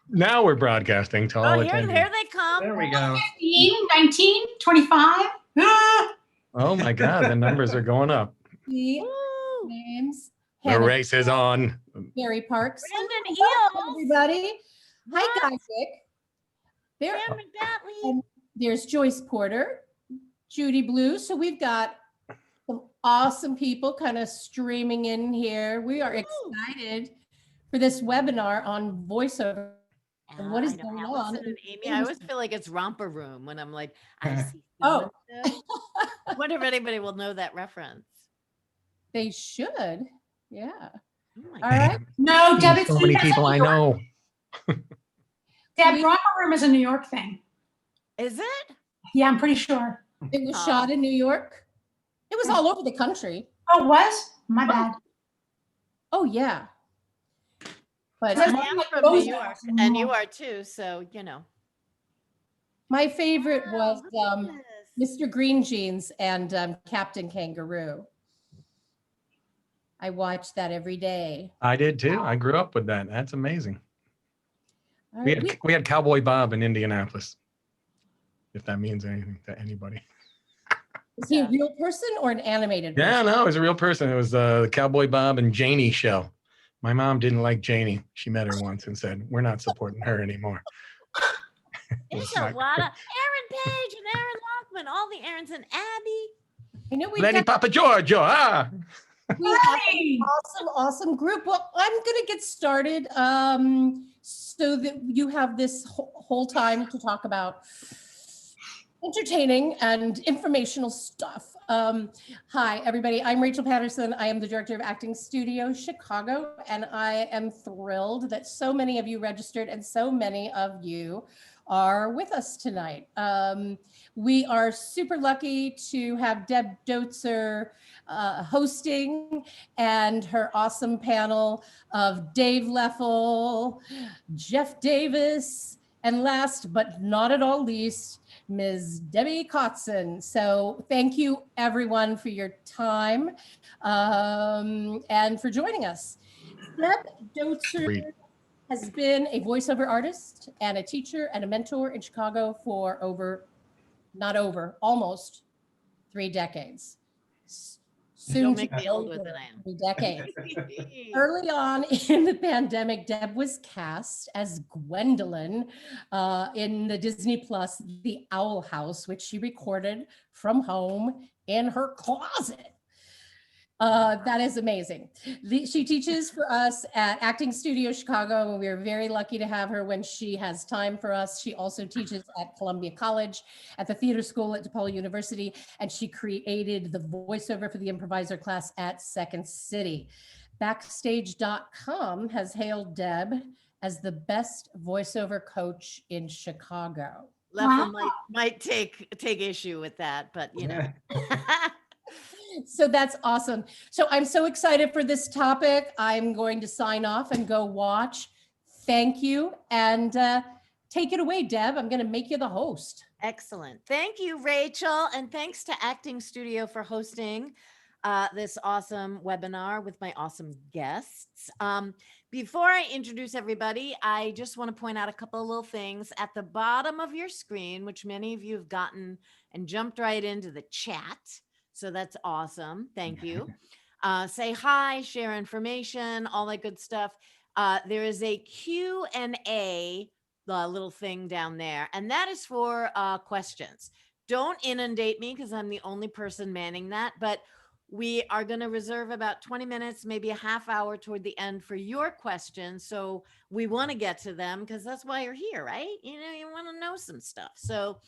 Now we're broadcasting to Oh, all here attendees. they come. There we go. 15, 19, 25. Oh my God, the numbers are going up. The Woo! names. The Hannah race is on. Gary Parks. Brandon Hello, Eels. everybody. Hi, What? Guy Dick. There, Cameron Gatley. and there's Joyce Porter, Judy Blue. So we've got some awesome people kind of streaming in here. We are excited for this webinar on voiceover. And what is I know going Allison on? and Amy. I always feel like it's romper room when I'm like, I see. Oh. I wonder if anybody will know that reference. They should. Yeah. Oh my All right. No, Deb, it's So many that's a people New I York- know. Deb, romper room is a New York thing. Is it? Yeah, I'm pretty sure. It was Oh. shot in New York. It was all over the country. Oh, it was? My bad. Oh, yeah. But There's I one am that from goes New out York, from and New you York. are too. So you know. my favorite was Wow, look at this. Mr. Green Jeans and Captain Kangaroo. I watched that every day. I did too. I grew up with that. That's amazing. All We right, had, we had Cowboy Bob in Indianapolis, if that means anything to anybody. is he a real person or an animated Yeah, person? no, it was a real person. It was the Cowboy Bob and Janie show. My mom didn't like Janie. She met her once and said, "We're not supporting her anymore." There's a lot of Aaron Page and Aaron Lockman, all the Aarons and Abby. I know we've Lenny got Papa Giorgio. we have Hey! an awesome group. Well, I'm going to get started so that you have this whole time to talk about entertaining and informational stuff. Hi, everybody. I'm Rachel Patterson. I am the director of Acting Studio Chicago, and I am thrilled that so many of you registered and so many of you are with us tonight. We are super lucky to have Deb Doetzer hosting and her awesome panel of Dave Leffel, Jeff Davis, and last but not at all least, Ms. Debby Kotzen. So thank you everyone for your time and for joining us. Deb Doetzer has been a voiceover artist and a teacher and a mentor in Chicago for almost 3 decades. Don't make me older than I am. 3 decades. Early on in the pandemic, Deb was cast as Gwendolyn in the Disney Plus The Owl House, which she recorded from home in her closet. That is amazing. She teaches for us at Acting Studio Chicago, and we are very lucky to have her when she has time for us. She also teaches at Columbia College, at the theater school at DePaul University, and she created the voiceover for the improviser class at Second City. Backstage.com has hailed Deb as the best voiceover coach in Chicago. Leffel might take issue with that, but you know. So that's awesome. So I'm so excited for this topic. I'm going to sign off and go watch. Thank you. And take it away, Deb. I'm going to make you the host. Excellent. Thank you, Rachel. And thanks to Acting Studio for hosting this awesome webinar with my awesome guests. Before I introduce everybody, I just want to point out a couple of little things at the bottom of your screen, which many of you have gotten and jumped right into the chat. So that's awesome. Thank you. Say hi, share information, all that good stuff. There is a Q&A little thing down there, and that is for questions. Don't inundate me because I'm the only person manning that, but we are going to reserve about 20 minutes, maybe a half hour toward the end for your questions. So we want to get to them because that's why you're here, right? You know, you want to know some stuff. So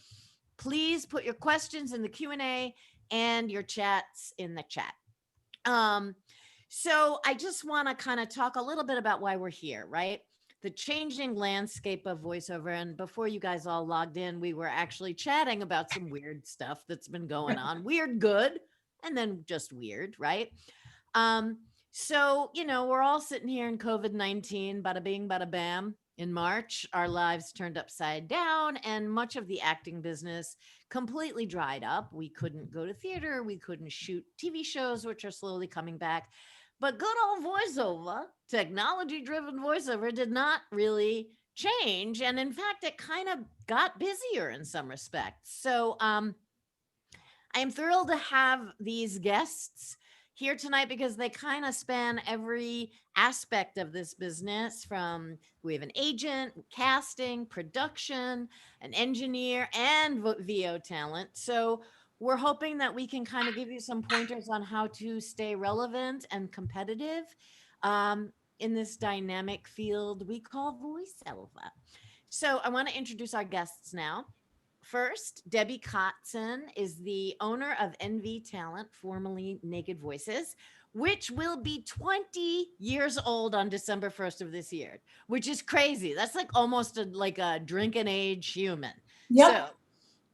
please put your questions in the Q&A and your chats in the chat. So I just want to kind of talk a little bit about why we're here, right? The changing landscape of voiceover. And before you guys all logged in, we were actually chatting about some weird stuff that's been going on. Weird, good, and then just weird, right? So, you know, we're all sitting here in COVID-19, bada bing, bada bam. In March, our lives turned upside down and much of the acting business completely dried up. We couldn't go to theater. We couldn't shoot TV shows, which are slowly coming back. But good old voiceover, technology-driven voiceover, did not really change. And in fact, it kind of got busier in some respects. So I am thrilled to have these guests here tonight because they kind of span every aspect of this business. From we have an agent, casting, production, an engineer, and VO talent. So we're hoping that we can kind of give you some pointers on how to stay relevant and competitive in this dynamic field we call voiceover. So I want to introduce our guests now. First, Debby Kotzen is the owner of NV Talent, formerly Naked Voices, which will be 20 years old on December 1st of this year, which is crazy. That's like almost like a drinking age human. Yep.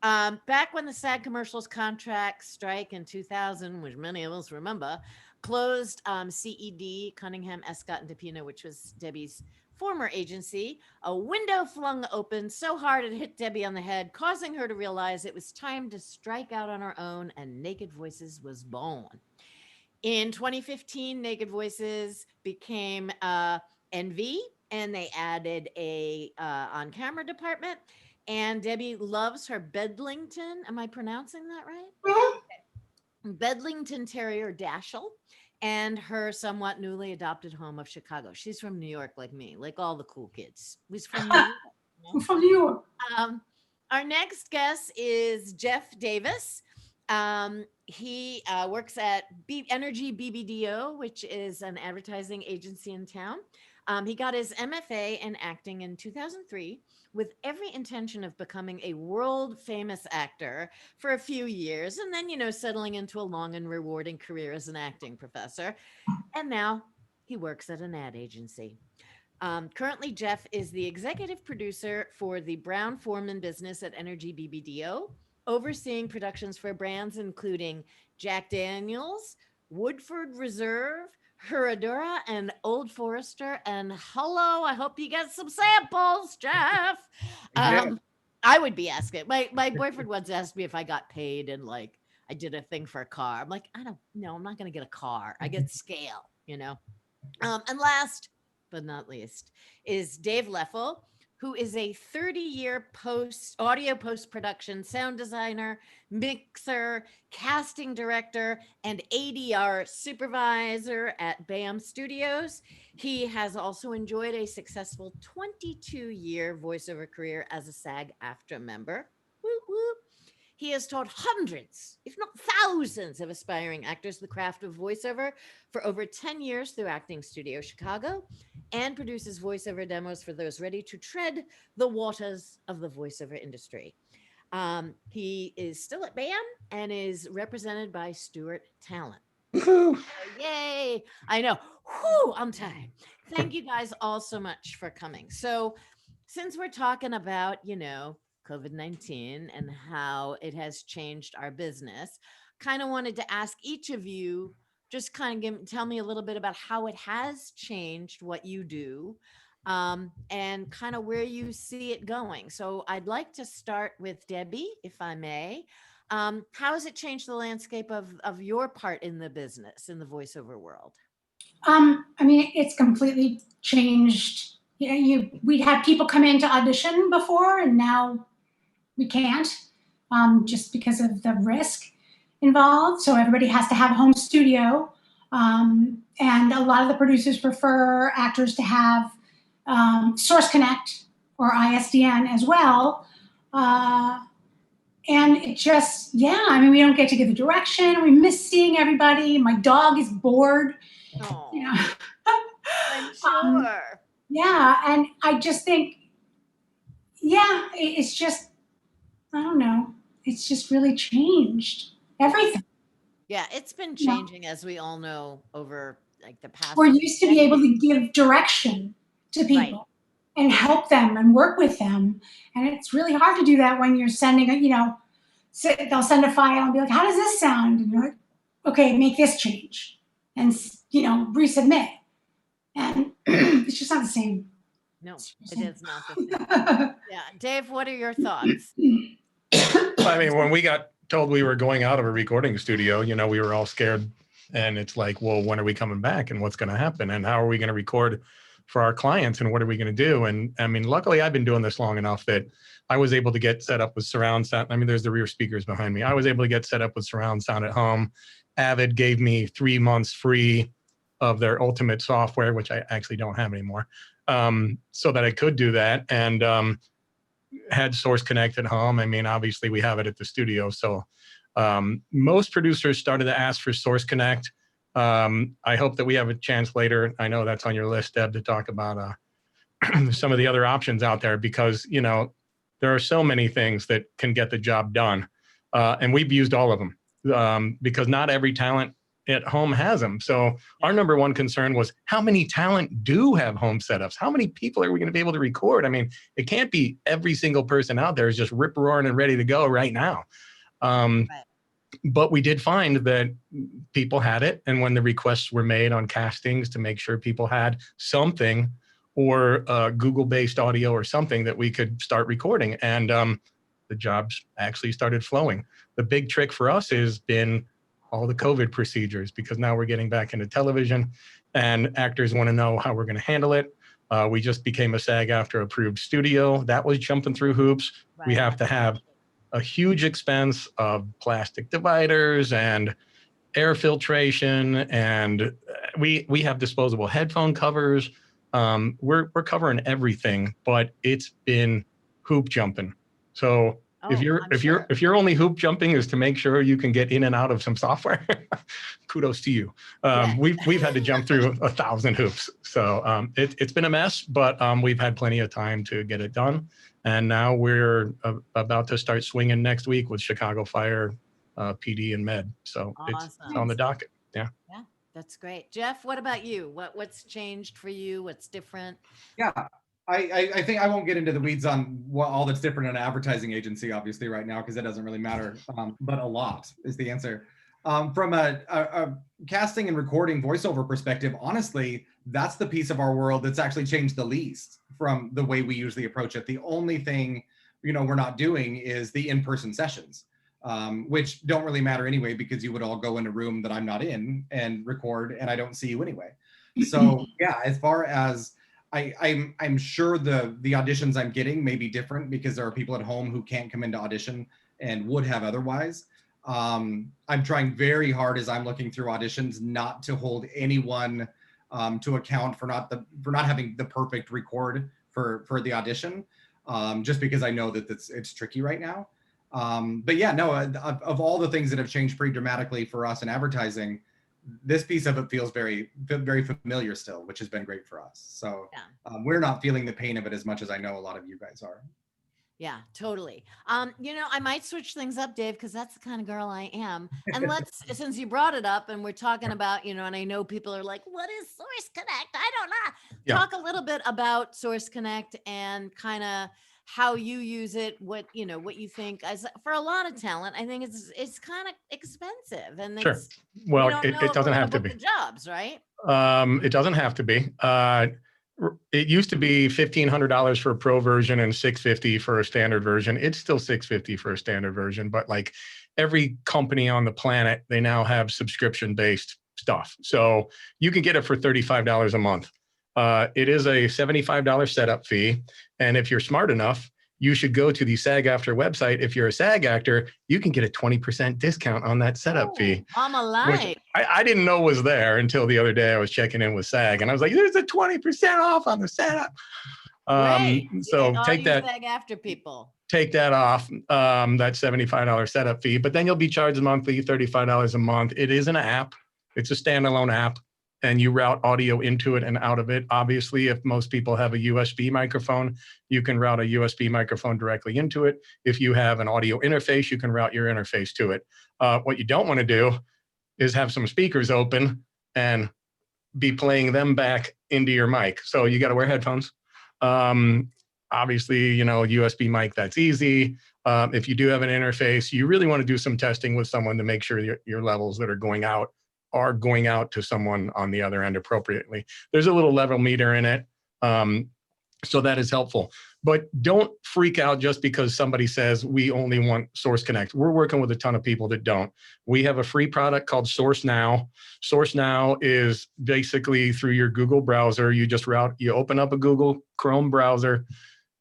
So back when the SAG commercials contract strike in 2000, which many of us remember, closed CED, Cunningham, Escott, and DePina, which was Debbie's former agency, a window flung open so hard it hit Debby on the head, causing her to realize it was time to strike out on her own, and Naked Voices was born. In 2015, Naked Voices became NV, and they added a on-camera department. And Debby loves her Bedlington. Am I pronouncing that right? Bedlington Terrier Dashiell, and her somewhat newly adopted home of Chicago. She's from New York, like me, like all the cool kids. We's from New York. I'm from New York. Our next guest is Jeff Davis. He works at Energy BBDO, which is an advertising agency in town. He got his MFA in acting in 2003 with every intention of becoming a world famous actor for a few years, and then, settling into a long and rewarding career as an acting professor. And now he works at an ad agency. Currently, Jeff is the executive producer for the Brown Foreman business at Energy BBDO, overseeing productions for brands including Jack Daniels, Woodford Reserve, Herradura, and Old Forester. And hello, I hope you get some samples, Jeff. I would be asking. My boyfriend once asked me if I got paid and like I did a thing for a car. I'm like, I don't know. I'm not going to get a car. I get scale, And last but not least is Dave Leffel, who is a 30-year audio post-production sound designer, mixer, casting director, and ADR supervisor at BAM Studios. He has also enjoyed a successful 22-year voiceover career as a SAG-AFTRA member. Whoop, whoop. He has taught hundreds, if not thousands, of aspiring actors the craft of voiceover for over 10 years through Acting Studio Chicago, and produces voiceover demos for those ready to tread the waters of the voiceover industry. He is still at BAM and is represented by Stuart Talent. Yay! I know. Whew, I'm tired. Thank you guys all so much for coming. So since we're talking about, COVID-19 and how it has changed our business, kind of wanted to ask each of you, just kind of tell me a little bit about how it has changed what you do, and kind of where you see it going. So I'd like to start with Debby, if I may. How has it changed the landscape of your part in the business, in the voiceover world? It's completely changed. We'd have people come in to audition before, and now we can't, just because of the risk involved. So everybody has to have a home studio. And a lot of the producers prefer actors to have Source Connect or ISDN as well. And it just, we don't get to give the direction. We miss seeing everybody. My dog is bored. Oh, I'm sure. And I just think, it's just, I don't know. It's just really changed everything. Yeah, it's been changing, as we all know, over like the past. We're used to be able to give direction to people and help them and work with them. And it's really hard to do that when you're sending they'll send a file and be like, how does this sound? And you're like, okay, make this change and, resubmit. And it's just not the same. No, it is not the same. Yeah. Dave, what are your thoughts? When we got told we were going out of a recording studio, we were all scared. And it's like, well, when are we coming back and what's going to happen? And how are we going to record for our clients, and what are we going to do? And I mean, luckily I've been doing this long enough that I was able to get set up with surround sound. I mean, there's the rear speakers behind me. I was able to get set up with surround sound at home. Avid gave me 3 months free of their ultimate software, which I actually don't have anymore, so that I could do that, and had Source Connect at home. I mean, obviously we have it at the studio. So most producers started to ask for Source Connect. I hope that we have a chance later. I know that's on your list, Deb, to talk about some of the other options out there, because, you know, there are so many things that can get the job done. And we've used all of them because not every talent at home has them. So our number one concern was, how many talent do have home setups? How many people are we going to be able to record? I mean, it can't be every single person out there is just rip roaring and ready to go right now. But we did find that people had it. And when the requests were made on castings to make sure people had something, or Google-based audio or something that we could start recording, and the jobs actually started flowing. The big trick for us has been all the COVID procedures, because now we're getting back into television and actors want to know how we're going to handle it. We just became a SAG-AFTRA approved studio. That was jumping through hoops. Right. We have to have a huge expense of plastic dividers and air filtration, and we have disposable headphone covers. We're covering everything, but it's been hoop jumping. So if your only hoop jumping is to make sure you can get in and out of some software, kudos to you. We've had to jump through 1,000 hoops. So it's been a mess, but we've had plenty of time to get it done. And now we're about to start swinging next week with Chicago Fire, PD, and Med. So it's on the docket. Yeah. Yeah, that's great. Jeff, what about you? What's changed for you? What's different? Yeah, I think I won't get into the weeds on what all that's different in an advertising agency, obviously, right now, because it doesn't really matter. But a lot is the answer. From a casting and recording voiceover perspective, honestly, that's the piece of our world that's actually changed the least from the way we usually approach it. The only thing, we're not doing is the in-person sessions, which don't really matter anyway, because you would all go in a room that I'm not in and record, and I don't see you anyway. So yeah, as far as I'm sure the auditions I'm getting may be different, because there are people at home who can't come into audition and would have otherwise. I'm trying very hard, as I'm looking through auditions, not to hold anyone to account for not having the perfect record for the audition, just because I know that it's tricky right now. But yeah, no, of all the things that have changed pretty dramatically for us in advertising, this piece of it feels very, very familiar still, which has been great for us. So we're not feeling the pain of it as much as I know a lot of you guys are. Yeah, totally. I might switch things up, Dave, because that's the kind of girl I am. And since you brought it up and we're talking about, and I know people are like, what is Source Connect? I don't know. Yeah. Talk a little bit about Source Connect and kind of how you use it, what you think. As for a lot of talent, I think it's kind of expensive, and Sure. Well, it doesn't have to be. The jobs, right? It doesn't have to be. It used to be $1,500 for a pro version and $650 for a standard version. It's still $650 for a standard version, but like every company on the planet, they now have subscription-based stuff. So you can get it for $35 a month. It is a $75 setup fee. And if you're smart enough, you should go to the SAG-AFTRA website. If you're a SAG actor, you can get a 20% discount on that setup fee. I'm alive. Which I didn't know was there until the other day. I was checking in with SAG and I was like, there's a 20% off on the setup. So take that. SAG-AFTRA people. Take that off, that $75 setup fee, but then you'll be charged monthly, $35 a month. It is an app. It's a standalone app, and you route audio into it and out of it. Obviously, if most people have a USB microphone, you can route a USB microphone directly into it. If you have an audio interface, you can route your interface to it. What you don't want to do is have some speakers open and be playing them back into your mic. So you got to wear headphones. Obviously, USB mic, that's easy. If you do have an interface, you really want to do some testing with someone to make sure your levels that are going out to someone on the other end appropriately. There's a little level meter in it. So that is helpful. But don't freak out just because somebody says we only want Source Connect. We're working with a ton of people that don't. We have a free product called Source Now. Source Now is basically through your Google browser. You open up a Google Chrome browser,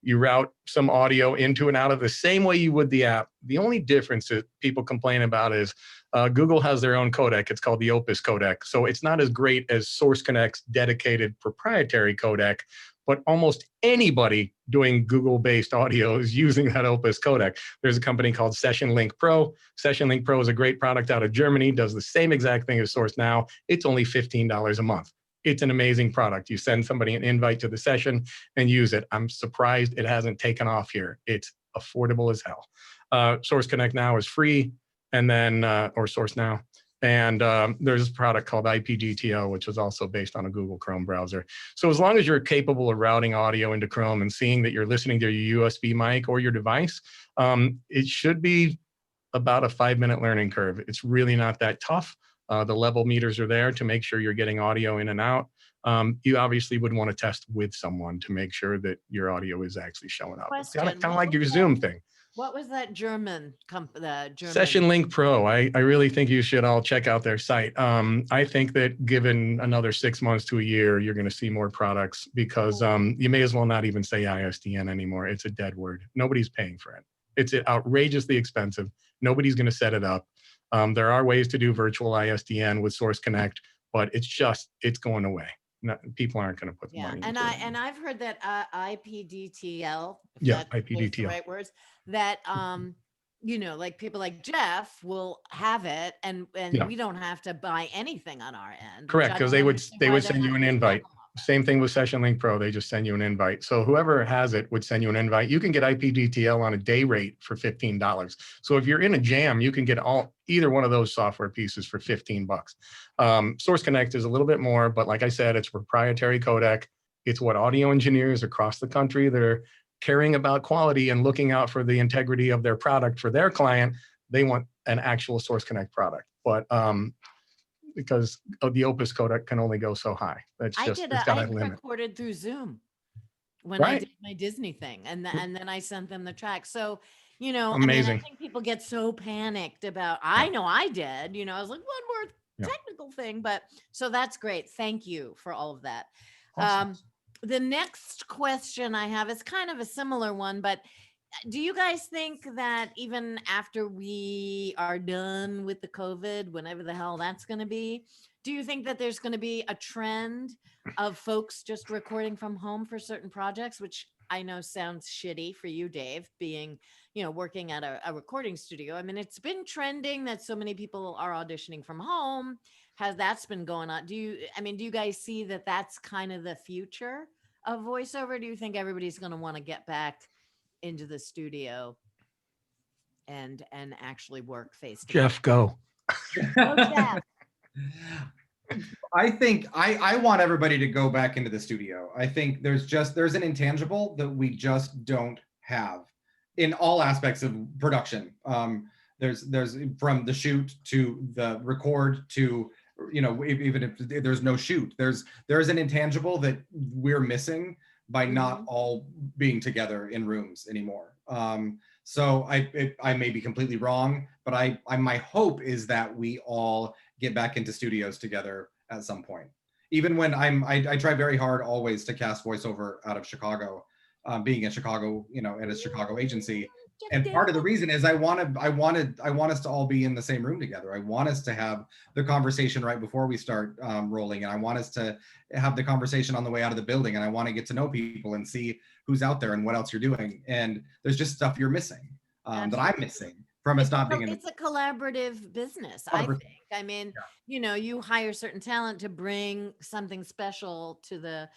you route some audio into and out of the same way you would the app. The only difference that people complain about is Google has their own codec. It's called the Opus codec. So it's not as great as Source Connect's dedicated proprietary codec, but almost anybody doing Google-based audio is using that Opus codec. There's a company called Session Link Pro. Session Link Pro is a great product out of Germany, does the same exact thing as Source Now. It's only $15 a month. It's an amazing product. You send somebody an invite to the session and use it. I'm surprised it hasn't taken off here. It's affordable as hell. Source Connect Now is free, and then, or Source Now. And there's a product called IPGTO, which is also based on a Google Chrome browser. So as long as you're capable of routing audio into Chrome and seeing that you're listening to your USB mic or your device, it should be about a 5-minute learning curve. It's really not that tough. The level meters are there to make sure you're getting audio in and out. You obviously would want to test with someone to make sure that your audio is actually showing up. It's kind of like your Zoom thing. What was that German Session Link Pro? I really think you should all check out their site. I think that given another 6 months to a year, you're going to see more products because you may as well not even say ISDN anymore. It's a dead word. Nobody's paying for it. It's outrageously expensive. Nobody's going to set it up. There are ways to do virtual ISDN with Source Connect, but it's going away. People aren't going to put the money into it. And I've heard that IPDTL, IPDTL, the right words, that like people like Jeff will have it, and we don't have to buy anything on our end. Correct, because they would send you an invite. Same thing with Session Link Pro. They just send you an invite. So whoever has it would send you an invite. You can get IPDTL on a day rate for $15. So if you're in a jam, you can get either one of those software pieces for $15. Source Connect is a little bit more, but like I said, it's a proprietary codec. It's what audio engineers across the country that are caring about quality and looking out for the integrity of their product for their client, they want an actual Source Connect product. But because the Opus codec can only go so high. It's got a limit. Recorded through Zoom when I did my Disney thing, and then I sent them the track. So, amazing. I think people get so panicked about. I know I did. I was like, one more technical thing, but so that's great. Thank you for all of that. Awesome. The next question I have is kind of a similar one, but do you guys think that even after we are done with the COVID, whenever the hell that's going to be, do you think that there's going to be a trend of folks just recording from home for certain projects, which I know sounds shitty for you, Dave, being, working at a recording studio. I mean, it's been trending that so many people are auditioning from home. That's been going on? Do you guys see that that's kind of the future of voiceover? Do you think everybody's going to want to get back into the studio and actually work face to face? Jeff, go. Oh, Jeff. I think I want everybody to go back into the studio. I think there's an intangible that we just don't have in all aspects of production. There's from the shoot to the record to, even if there's no shoot, there's an intangible that we're missing by not all being together in rooms anymore. So I may be completely wrong, but my hope is that we all get back into studios together at some point. Even when I try very hard always to cast voiceover out of Chicago, being in Chicago, at a Chicago agency. And part of the reason is I want us to all be in the same room together. I want us to have the conversation right before we start rolling, and I want us to have the conversation on the way out of the building, and I want to get to know people and see who's out there and what else you're doing. And there's just stuff you're missing that I'm missing from us not being in. It's a collaborative business, I think. I mean, you hire certain talent to bring something special to the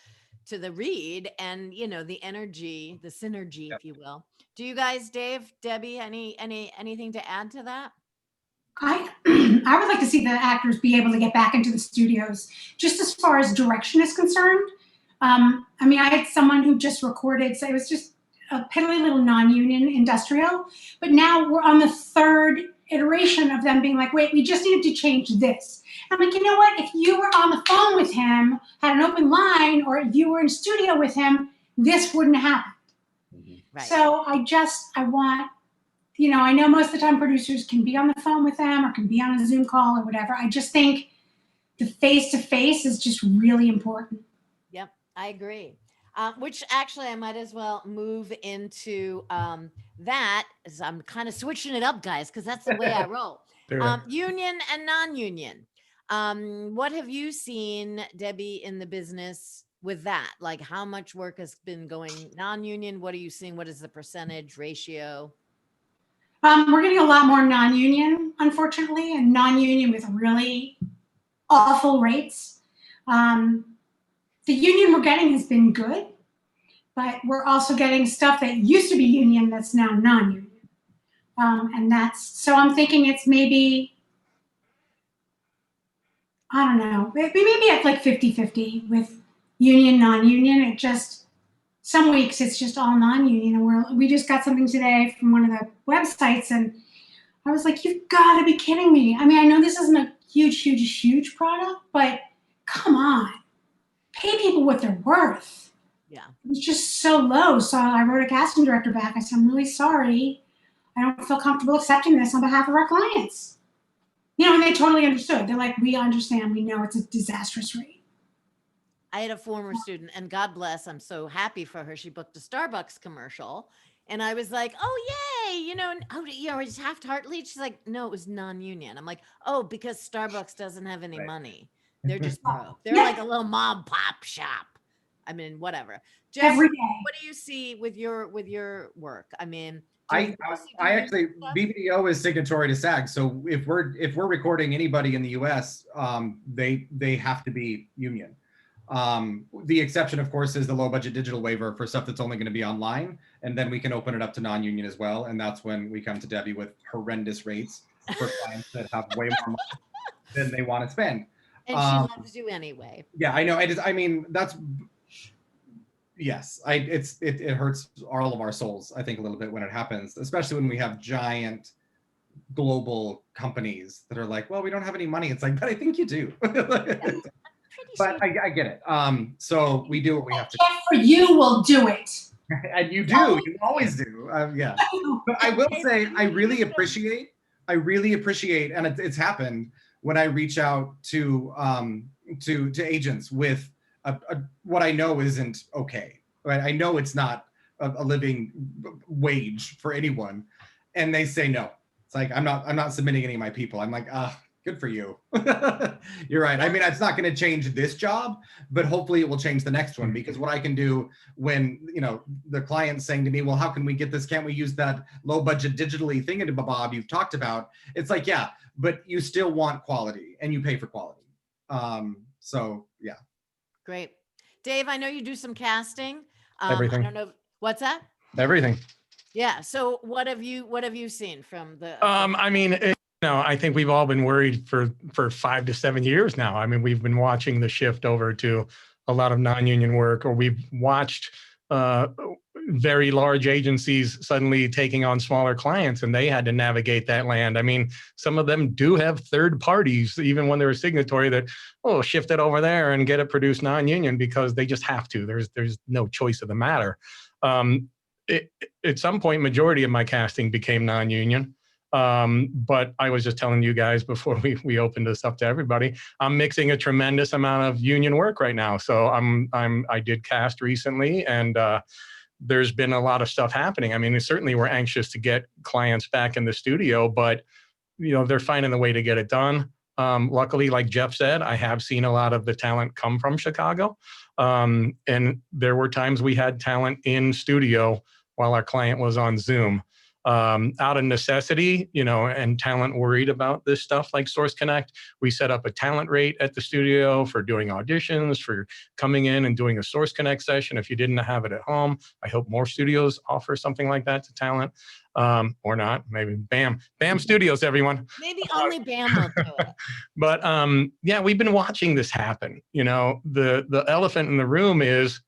read, and the energy, the synergy, if you will. Do you guys, Dave, Debbie, anything to add to that? I would like to see the actors be able to get back into the studios, just as far as direction is concerned. I had someone who just recorded, so it was just a piddly little non-union industrial, but now we're on the third iteration of them being like, wait, we just needed to change this. I'm like, you know what? If you were on the phone with him, had an open line, or if you were in studio with him, this wouldn't happen. Right. So I want, I know most of the time producers can be on the phone with them or can be on a Zoom call or whatever. I just think the face-to-face is just really important. Yep, I agree. Which actually I might as well move into that, as I'm kind of switching it up, guys, because that's the way I roll. Union and non-union. What have you seen, Debbie, in the business with that? Like, how much work has been going non-union? What are you seeing? What is the percentage ratio? We're getting a lot more non-union, unfortunately, and non-union with really awful rates. The union we're getting has been good, but we're also getting stuff that used to be union that's now non-union. So I'm thinking it's maybe, I don't know, maybe at like 50-50 with union, non-union. It just, some weeks it's just all non-union. And we just got something today from one of the websites and I was like, you've got to be kidding me. I mean, I know this isn't a huge product, but come on, pay people what they're worth. Yeah. It's just so low. So I wrote a casting director back. I said, I'm really sorry. I don't feel comfortable accepting this on behalf of our clients. And they totally understood. They're like, we understand. We know it's a disastrous rate. I had a former student, and God bless, I'm so happy for her. She booked a Starbucks commercial. And I was like, oh, yay, it's Taft-Hartley. She's like, no, it was non-union. I'm like, oh, because Starbucks doesn't have any money. They're just broke. They're like a little mom pop shop. I mean, whatever. Jeff, every day. What do you see with your work? I mean, I actually, BBDO is signatory to SAG. So if we're recording anybody in the US, they have to be union. The exception, of course, is the low budget digital waiver for stuff that's only going to be online. And then we can open it up to non-union as well. And that's when we come to Debbie with horrendous rates for clients that have way more money than they want to spend. And she loves you anyway. Yeah, I know. Yes, it hurts all of our souls, I think, a little bit when it happens, especially when we have giant global companies that are like, well, we don't have any money. It's like, but I think you do. But I get it. So we do what we have to do. For you, we'll do it. And you do. You always do. Yeah. But I will say, I really appreciate, and it's happened when I reach out to agents with what I know isn't okay. Right? I know it's not a living wage for anyone, and they say no. It's like I'm not submitting any of my people. I'm like, good for you. You're right. I mean, it's not going to change this job, but hopefully it will change the next one, because what I can do when, the client's saying to me, well, how can we get this? Can't we use that low budget digitally thingamabob you've talked about? It's like, yeah, but you still want quality and you pay for quality. So yeah. Great. Dave, I know you do some casting. Everything. I don't know. What's that? Everything. Yeah. So what have you seen from the? I mean, I think we've all been worried for 5 to 7 years now. I mean, we've been watching the shift over to a lot of non-union work, or we've watched very large agencies suddenly taking on smaller clients, and they had to navigate that land. I mean, some of them do have third parties, even when they're a signatory, that, shift it over there and get it produced non-union because they just have to. There's no choice of the matter. At some point, majority of my casting became non-union. But I was just telling you guys before we opened this up to everybody, I'm mixing a tremendous amount of union work right now. So I did cast recently, and there's been a lot of stuff happening. I mean, certainly we're anxious to get clients back in the studio, but they're finding a way to get it done. Luckily, like Jeff said, I have seen a lot of the talent come from Chicago. And there were times we had talent in studio while our client was on Zoom. Out of necessity, and talent worried about this stuff like Source Connect, we set up a talent rate at the studio for doing auditions, for coming in and doing a Source Connect session. If you didn't have it at home, I hope more studios offer something like that to talent, or not. Maybe BAM Studios, everyone. Maybe only BAM will do it. But yeah, we've been watching this happen. The elephant in the room is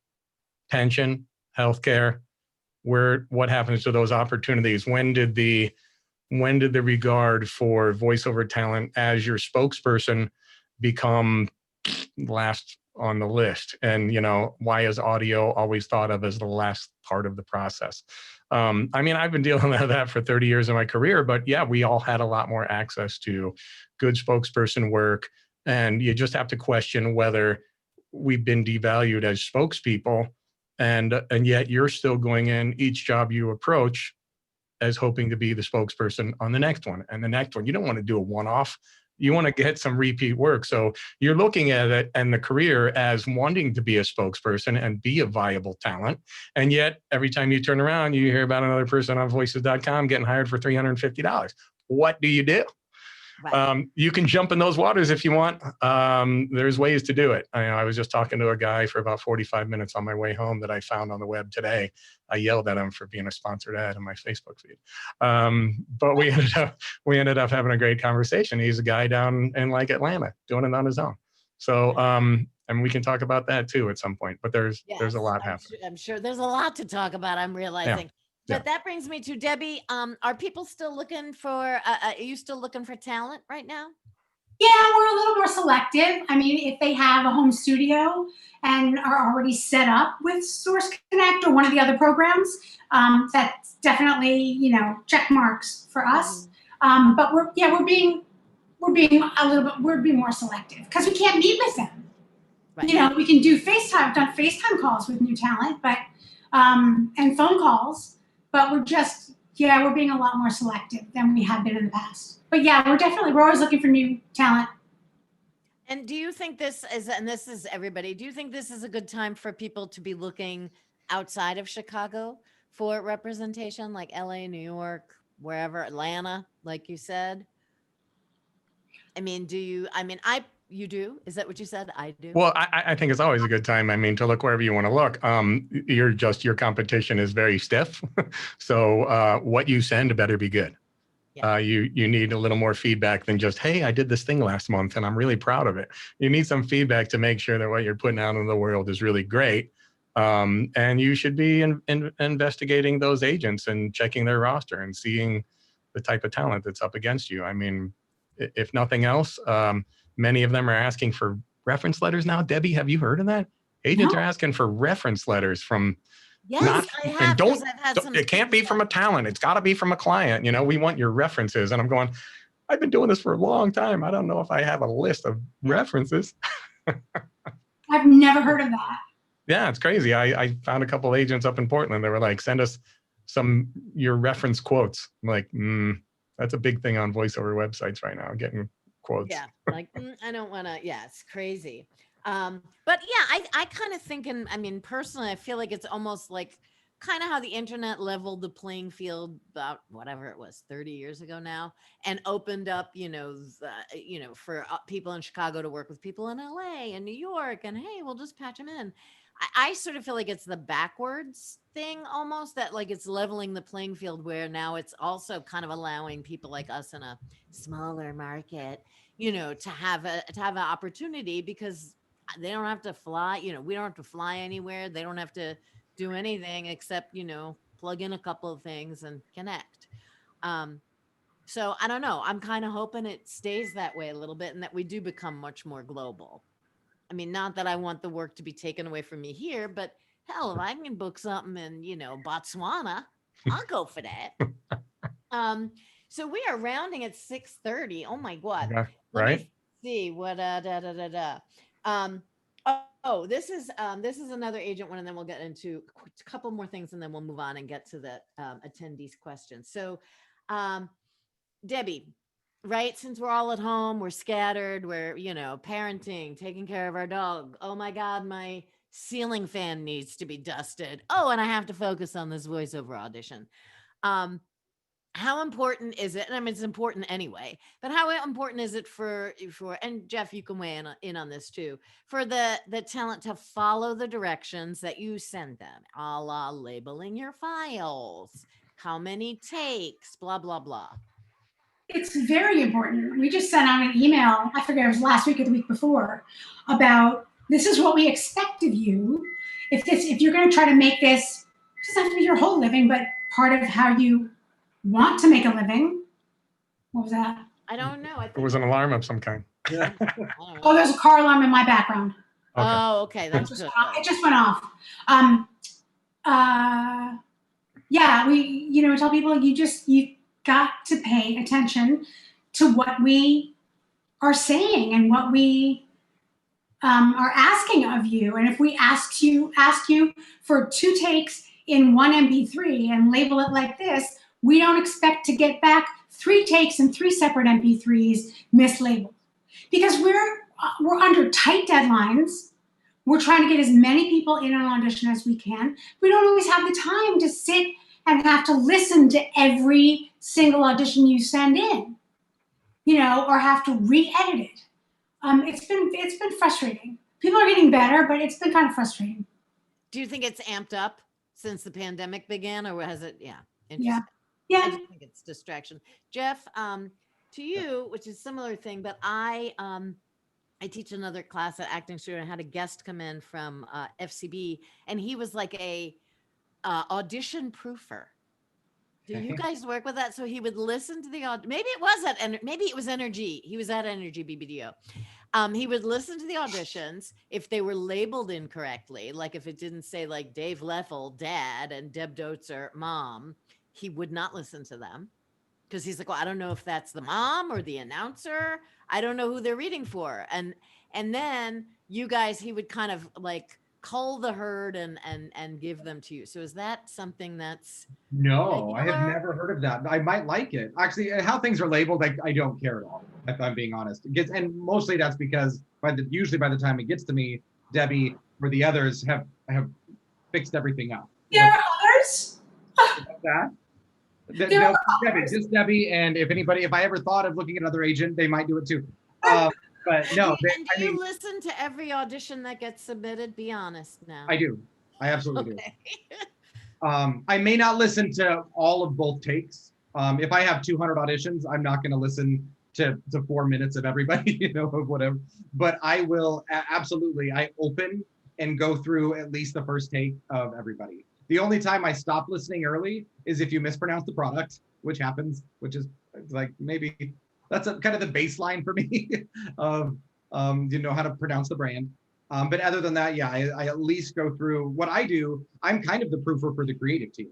pension, healthcare. What happens to those opportunities? When did the regard for voiceover talent as your spokesperson become last on the list. And, why is audio always thought of as the last part of the process? I mean, I've been dealing with that for 30 years of my career, but yeah, we all had a lot more access to good spokesperson work. And you just have to question whether we've been devalued as spokespeople. And yet you're still going in each job you approach as hoping to be the spokesperson on the next one and the next one. You don't want to do a one-off. You want to get some repeat work. So you're looking at it and the career as wanting to be a spokesperson and be a viable talent. And yet every time you turn around, you hear about another person on voices.com getting hired for $350. What do you do? Right. You can jump in those waters if you want. There's ways to do it. I was just talking to a guy for about 45 minutes on my way home that I found on the web today. I yelled at him for being a sponsored ad in my Facebook feed. But we ended up having a great conversation. He's a guy down in like Atlanta doing it on his own. So, and we can talk about that too at some point, but there's a lot happening. I'm sure there's a lot to talk about. I'm realizing. But that brings me to Debbie. Are people still looking for, are you still looking for talent right now? Yeah, we're a little more selective. I mean, if they have a home studio and are already set up with Source Connect or one of the other programs, that's definitely, check marks for us. But we're being more selective because we can't meet with them. Right. We can do FaceTime. I've done FaceTime calls with new talent, but and phone calls. But we're being a lot more selective than we have been in the past. But yeah, we're always looking for new talent. And do you think this is everybody, do you think this is a good time for people to be looking outside of Chicago for representation, like LA, New York, wherever, Atlanta, like you said? I mean, you do? Is that what you said? I do. Well, I think it's always a good time. I mean, to look wherever you want to look. Your competition is very stiff. So what you send better be good. Yeah. You need a little more feedback than just, hey, I did this thing last month and I'm really proud of it. You need some feedback to make sure that what you're putting out in the world is really great. And you should be investigating those agents and checking their roster and seeing the type of talent that's up against you. I mean, if nothing else, many of them are asking for reference letters now. Debbie, have you heard of that? Agents are asking for reference letters from. Yes, I have. It can't be from a talent. It's got to be from a client. We want your references. And I'm going, I've been doing this for a long time. I don't know if I have a list of references. I've never heard of that. Yeah, it's crazy. I found a couple agents up in Portland that were like, send us your reference quotes. I'm like, that's a big thing on voiceover websites right now, getting quotes. Yeah, like I don't want to. Yeah, it's crazy. But yeah, I kind of think, personally, I feel like it's almost like kind of how the internet leveled the playing field about whatever it was 30 years ago now, and opened up, for people in Chicago to work with people in LA and New York, and hey, we'll just patch them in. I sort of feel like it's the backwards thing almost, that like it's leveling the playing field, where now it's also kind of allowing people like us in a smaller market, to have an opportunity, because they don't have to fly, we don't have to fly anywhere. They don't have to do anything except, plug in a couple of things and connect. So I don't know. I'm kind of hoping it stays that way a little bit, and that we do become much more global. I mean, not that I want the work to be taken away from me here, but hell, if I can book something in, Botswana, I'll go for that. So we are rounding at 6:30. Oh my God. Yeah, right. Let me see what, this is another agent one, and then we'll get into a couple more things, and then we'll move on and get to the attendees' questions. So, Debbie, right? Since we're all at home, we're scattered, we're, parenting, taking care of our dog. Oh my God, my ceiling fan needs to be dusted. Oh, and I have to focus on this voiceover audition. How important is it? And it's important anyway, but how important is it for, and Jeff, you can weigh in on this too, for the talent to follow the directions that you send them, a la labeling your files, how many takes, blah, blah, blah. It's very important. We just sent out an email, I forget, it was last week or the week before, about this is what we expect of you. If you're going to try to make this, it doesn't have to be your whole living, but part of how you want to make a living. What was that? I don't know. It was an alarm of some kind. Yeah. Oh, there's a car alarm in my background. Okay. Oh, okay. That's good. It just went off. Yeah, we tell people you got to pay attention to what we are saying and what we are asking of you. And if we ask you for 2 takes in 1 MP3 and label it like this, we don't expect to get back 3 takes and 3 separate MP3s mislabeled, because we're under tight deadlines. We're trying to get as many people in an audition as we can. We don't always have the time to sit and have to listen to every single audition you send in, or have to re-edit it. It's been frustrating. People are getting better, but it's been kind of frustrating. Do you think it's amped up since the pandemic began, or has it? Yeah. Yeah. I just think it's distraction. Jeff, to you, which is a similar thing, but I teach another class at acting studio. I had a guest come in from FCB, and he was like a audition proofer. Do you guys work with that? So he would listen to the maybe it was Energy. He was at Energy BBDO. He would listen to the auditions if they were labeled incorrectly, like if it didn't say like Dave Leffel, dad, and Deb Doetzer, mom. He would not listen to them because he's like, well, I don't know if that's the mom or the announcer. I don't know who they're reading for. And then you guys, he would kind of like cull the herd and give them to you. So is that something that's No, I have regular? never heard of that. I might like it. Actually, how things are labeled, I don't care at all, if I'm being honest. And mostly that's because usually by the time it gets to me, Debbie or the others have fixed everything up. There are others. That? There are Just Debbie, and if I ever thought of looking at another agent, they might do it too. But no, Do you listen to every audition that gets submitted? Be honest now. I do. I absolutely Okay. do. I may not listen to all of both takes. If I have 200 auditions, I'm not going to listen to 4 minutes of everybody, of whatever. But I will absolutely. I open and go through at least the first take of everybody. The only time I stop listening early is if you mispronounce the product, which happens, which is like maybe that's kind of the baseline for me of how to pronounce the brand. But other than that, yeah, I at least go through what I do. I'm kind of the proofer for the creative team,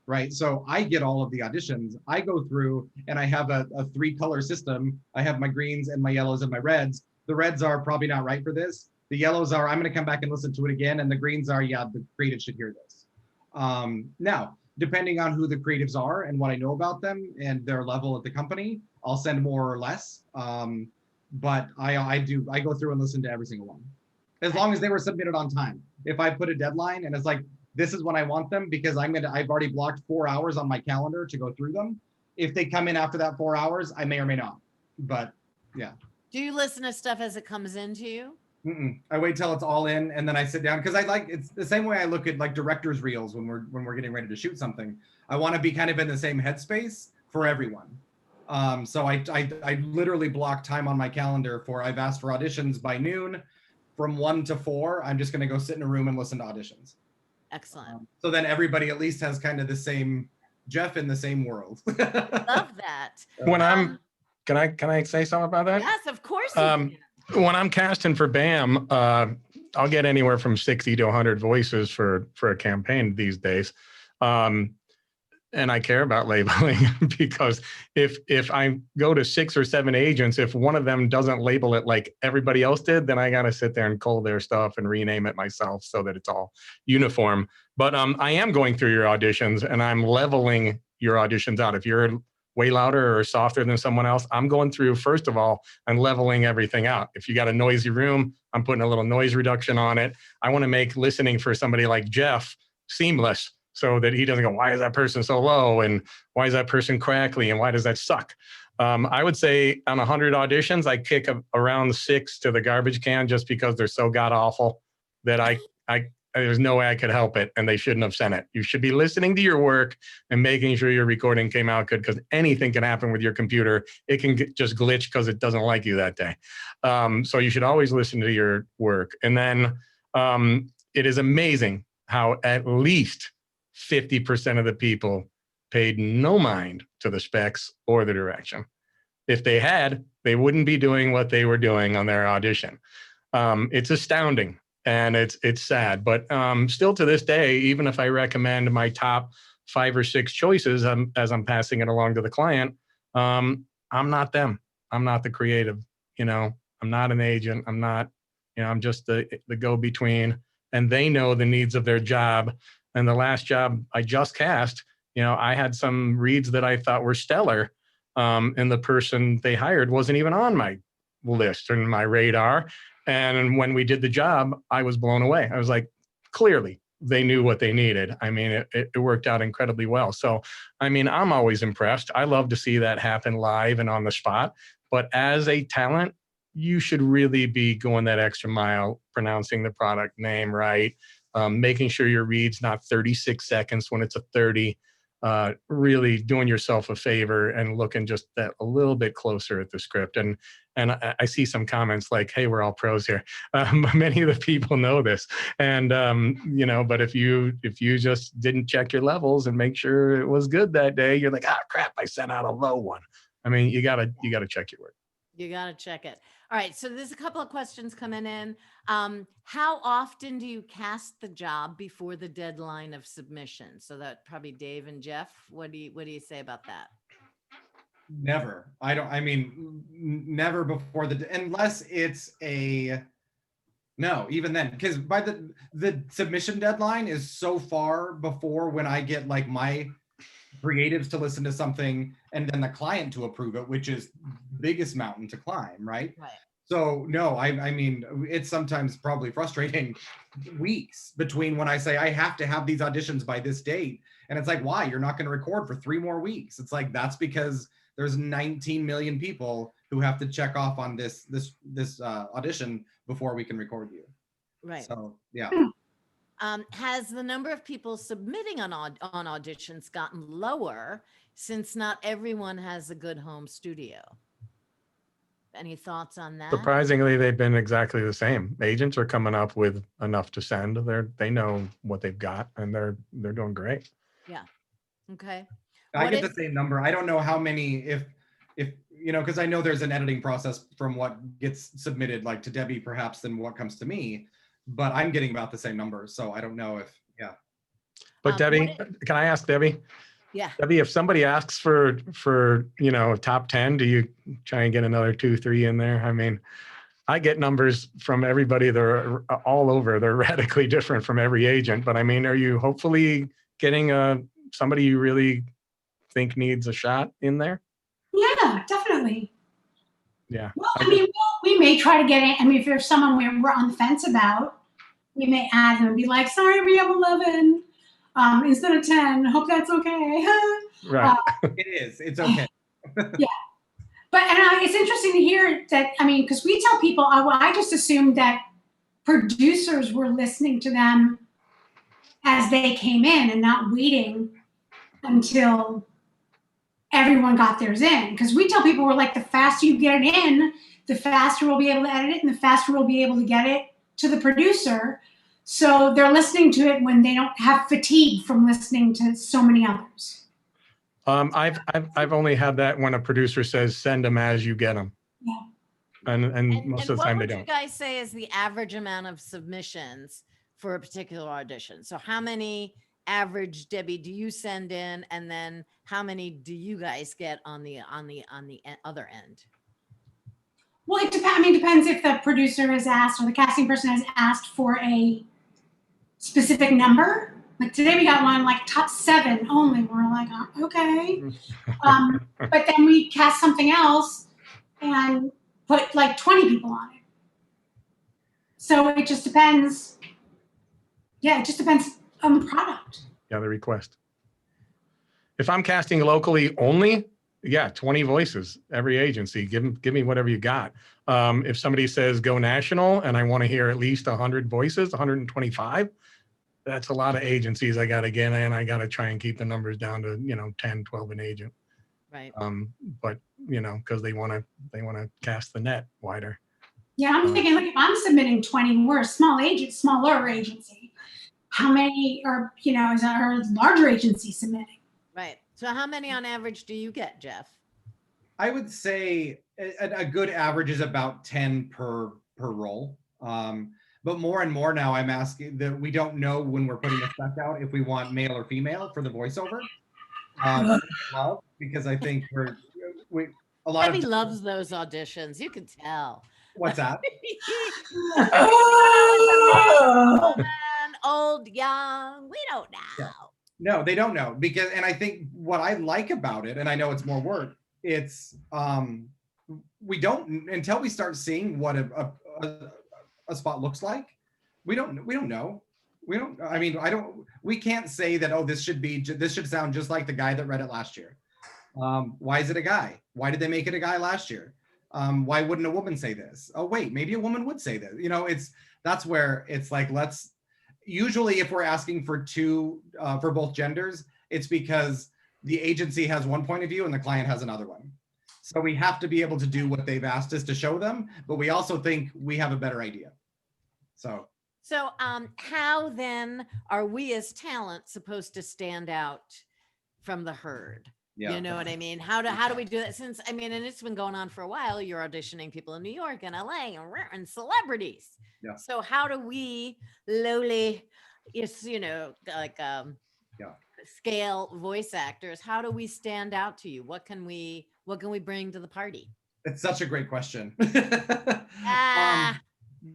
right? So I get all of the auditions. I go through and I have a 3-color system. I have my greens and my yellows and my reds. The reds are probably not right for this. The yellows are, I'm going to come back and listen to it again. And the greens are, yeah, the creative should hear this. Now, depending on who the creatives are and what I know about them and their level at the company, I'll send more or less. But I go through and listen to every single one, as long as they were submitted on time. If I put a deadline and it's like, this is when I want them, because I've already blocked 4 hours on my calendar to go through them. If they come in after that 4 hours, I may or may not, but yeah. Do you listen to stuff as it comes into you? I wait till it's all in and then I sit down, because it's the same way I look at like director's reels when we're getting ready to shoot something. I want to be kind of in the same headspace for everyone. So I literally block time on my calendar for, I've asked for auditions by noon. From 1 to 4, I'm just going to go sit in a room and listen to auditions. Excellent. So then everybody at least has kind of the same Jeff in the same world. Love that. Can I say something about that? Yes, of course. You can. When I'm casting for BAM, I'll get anywhere from 60 to 100 voices for a campaign these days. And I care about labeling because if I go to 6 or 7 agents, if one of them doesn't label it like everybody else did, then I got to sit there and cull their stuff and rename it myself so that it's all uniform. But I am going through your auditions and I'm leveling your auditions out. If you're way louder or softer than someone else, I'm going through, first of all, and leveling everything out. If you got a noisy room, I'm putting a little noise reduction on it. I want to make listening for somebody like Jeff seamless, so that he doesn't go, why is that person so low? And why is that person crackly? And why does that suck? I would say on 100 auditions, I kick around 6 to the garbage can just because they're so god awful that there's no way I could help it. And they shouldn't have sent it. You should be listening to your work and making sure your recording came out good, because anything can happen with your computer. It can just glitch because it doesn't like you that day. So you should always listen to your work. And then it is amazing how at least 50% of the people paid no mind to the specs or the direction. If they had, they wouldn't be doing what they were doing on their audition. It's astounding and it's sad. But still to this day, even if I recommend my top 5 or 6 choices as I'm passing it along to the client, I'm not them. I'm not the creative. I'm not an agent. I'm not. I'm just the go-between, and they know the needs of their job. And the last job I just cast, I had some reads that I thought were stellar, and the person they hired wasn't even on my list and my radar. And when we did the job, I was blown away. I was like, clearly they knew what they needed. I mean, it worked out incredibly well. So, I mean, I'm always impressed. I love to see that happen live and on the spot. But as a talent, you should really be going that extra mile, pronouncing the product name right, making sure your read's not 36 seconds when it's a 30, really doing yourself a favor and looking just that a little bit closer at the script. And I see some comments like, hey, we're all pros here. Many of the people know this. And, but if you just didn't check your levels and make sure it was good that day, you're like, crap, I sent out a low one. I mean, you gotta check your work. You got to check it. All right. So there's a couple of questions coming in. How often do you cast the job before the deadline of submission? So that probably Dave and Jeff, what do you say about that? Never. Never before unless it's no, even then, because by the submission deadline is so far before when I get like my creatives to listen to something and then the client to approve it, which is the biggest mountain to climb, right? Right. So no, I mean, it's sometimes probably frustrating weeks between when I say I have to have these auditions by this date. And it's like, why? You're not going to record for 3 more weeks. It's like, that's because there's 19 million people who have to check off on this audition before we can record you. Right. So yeah. Has the number of people submitting on auditions gotten lower since not everyone has a good home studio? Any thoughts on that? Surprisingly, they've been exactly the same. Agents are coming up with enough to send. They know what they've got, and they're doing great. Yeah. Okay. I get the same number. I don't know how many, if because I know there's an editing process from what gets submitted, like to Debbie perhaps, than what comes to me, but I'm getting about the same number. So I don't know if, yeah. But Debbie, can I ask Debbie? Yeah. Debbie, if somebody asks for top 10, do you try and get another 2, 3 in there? I mean, I get numbers from everybody. They're all over. They're radically different from every agent. But I mean, are you hopefully getting somebody you really think needs a shot in there? Yeah, definitely. Yeah. Well, I mean, we may try to get it. I mean, if there's someone we're on the fence about, we may add them and be like, sorry, we have 11 instead of 10. Hope that's okay. Right. It is. It's okay. Yeah. But it's interesting to hear that, I mean, because we tell people, I just assumed that producers were listening to them as they came in and not waiting until everyone got theirs in. Because we tell people, we're like, the faster you get it in, the faster we'll be able to edit it, and the faster we'll be able to get it to the producer. So they're listening to it when they don't have fatigue from listening to so many others. I've only had that when a producer says send them as you get them. Yeah. And most of the time they don't. What would you guys say is the average amount of submissions for a particular audition? So how many average, Debbie, do you send in, and then how many do you guys get on the other end? Well, it depends. I mean, it depends if the producer has asked or the casting person has asked for a specific number. Like today we got one like top 7 only. We're like, oh, okay. But then we cast something else and put like 20 people on it. So it just depends. Yeah, it just depends on the product. Yeah, the request. If I'm casting locally only, yeah, 20 voices, every agency, give me whatever you got. If somebody says go national and I want to hear at least 100 voices, 125, that's a lot of agencies I got to get in. I got to try and keep the numbers down to, 10, 12 an agent. Right. But, because they want to cast the net wider. Yeah, I'm thinking, look, if I'm submitting 20, we're a smaller agency. How many are, is our larger agency submitting? Right. So how many on average do you get, Jeff? I would say a good average is about 10 per role. But more and more now I'm asking that we don't know when we're putting the spec out if we want male or female for the voiceover. Love, because I think we a lot Debbie of loves those auditions. You can tell. what's that? Old, young, we don't know. Yeah. No, they don't know and I think what I like about it, and I know it's more work, it's we don't until we start seeing what a spot looks like. We don't know. We can't say that, oh, this should sound just like the guy that read it last year. Why is it a guy? Why did they make it a guy last year? Why wouldn't a woman say this? Oh, wait, maybe a woman would say this. That's where it's like, usually if we're asking for for both genders, it's because the agency has one point of view and the client has another one. So we have to be able to do what they've asked us to show them, but we also think we have a better idea. So how then are we as talent supposed to stand out from the herd? Yeah. You know what I mean? How do we do that? Since, and it's been going on for a while. You're auditioning people in New York and LA and celebrities. Yeah. So how do we lowly, scale voice actors? How do we stand out to you? What can we bring to the party? It's such a great question. Ah.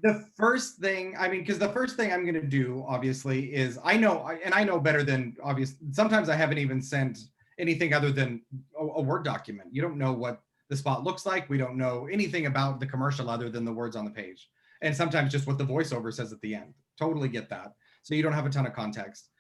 The first thing, because the first thing I'm going to do, obviously, is I know better than obvious. Sometimes I haven't even sent anything other than a Word document. You don't know what the spot looks like. We don't know anything about the commercial other than the words on the page. And sometimes just what the voiceover says at the end. Totally get that. So you don't have a ton of context.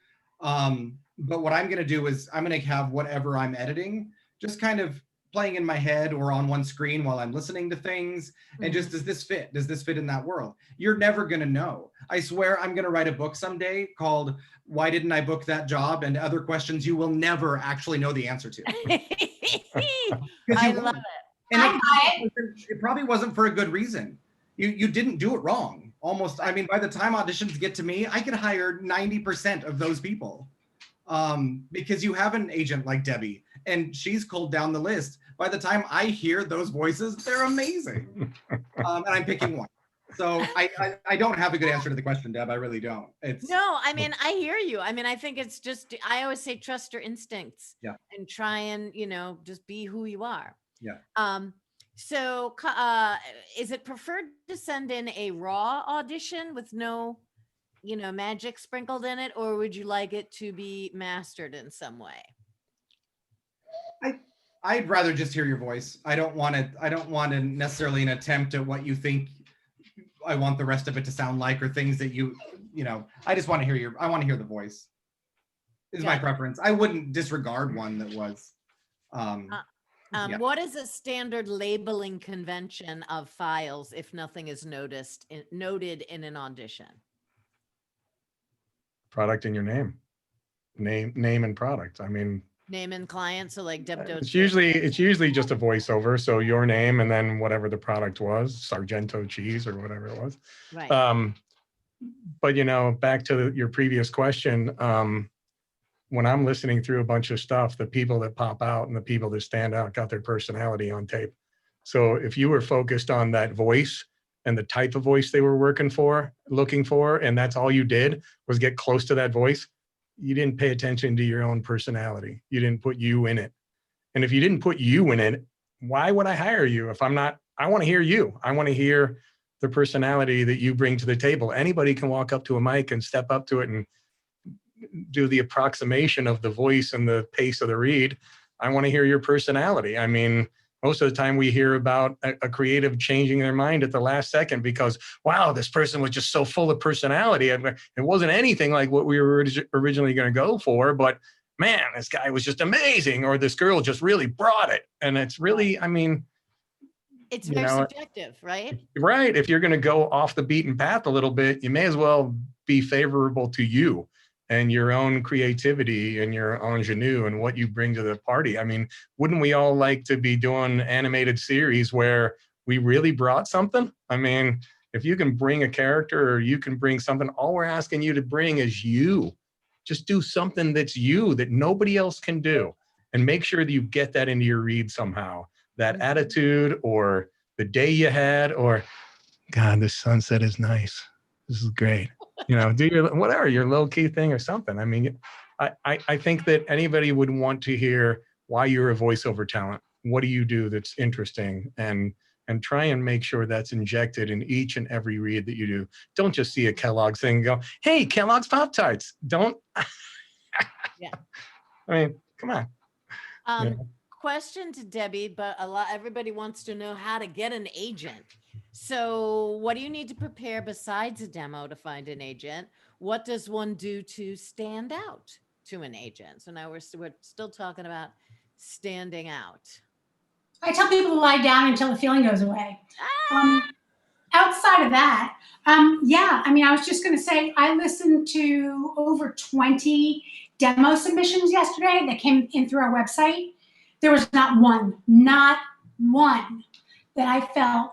But what I'm going to do is I'm going to have whatever I'm editing just kind of playing in my head or on one screen while I'm listening to things. And just, does this fit? Does this fit in that world? You're never going to know. I swear I'm going to write a book someday called Why Didn't I Book That Job? And Other Questions You Will Never Actually Know the Answer to. I love it. And it probably wasn't for a good reason. You didn't do it wrong. Almost, by the time auditions get to me, I could hire 90% of those people. Because you have an agent like Debbie, and she's culled down the list. By the time I hear those voices, they're amazing. And I'm picking one. So I don't have a good answer to the question, Deb. I really don't. No, I hear you. I think it's just, I always say, trust your instincts. Yeah. And try and, just be who you are. Yeah. So is it preferred to send in a raw audition with no, magic sprinkled in it, or would you like it to be mastered in some way? I'd rather just hear your voice. I don't want to necessarily an attempt at what you think I want the rest of it to sound like, or things that I just want to hear I want to hear the voice is my preference. I wouldn't disregard one that was. Yeah. What is a standard labeling convention of files if nothing is noted in an audition? Product in your name and product. Name and client. So like Deb Doetzer. It's usually just a voiceover. So your name and then whatever the product was, Sargento cheese or whatever it was. Right. But back to your previous question, when I'm listening through a bunch of stuff, the people that pop out and the people that stand out got their personality on tape. So if you were focused on that voice and the type of voice they were looking for, and that's all you did was get close to that voice, you didn't pay attention to your own personality. You didn't put you in it. And if you didn't put you in it, why would I hire you if I want to hear you. I want to hear the personality that you bring to the table. Anybody can walk up to a mic and step up to it and do the approximation of the voice and the pace of the read. I want to hear your personality. Most of the time we hear about a creative changing their mind at the last second because, wow, this person was just so full of personality. It wasn't anything like what we were originally going to go for, but man, this guy was just amazing, or this girl just really brought it. And it's really, it's very subjective, right? Right. If you're going to go off the beaten path a little bit, you may as well be favorable to you and your own creativity and your ingenue and what you bring to the party. Wouldn't we all like to be doing animated series where we really brought something? If you can bring a character or you can bring something, all we're asking you to bring is you. Just do something that's you, that nobody else can do. And make sure that you get that into your read somehow. That attitude, or the day you had, or God, the sunset is nice. this is great. Do your whatever, your low key thing or something. I mean, I think that anybody would want to hear why you're a voiceover talent. What do you do that's interesting? And try and make sure that's injected in each and every read that you do. Don't just see a Kellogg's thing and go, hey, Kellogg's Pop-Tarts. Don't. Yeah. I mean, come on. Question to Debbie, but everybody wants to know how to get an agent. So what do you need to prepare besides a demo to find an agent? What does one do to stand out to an agent? So now we're still talking about standing out. I tell people to lie down until the feeling goes away. Outside of that, yeah, I mean, I was just going to say, I listened to over 20 demo submissions yesterday that came in through our website. There was not one that I felt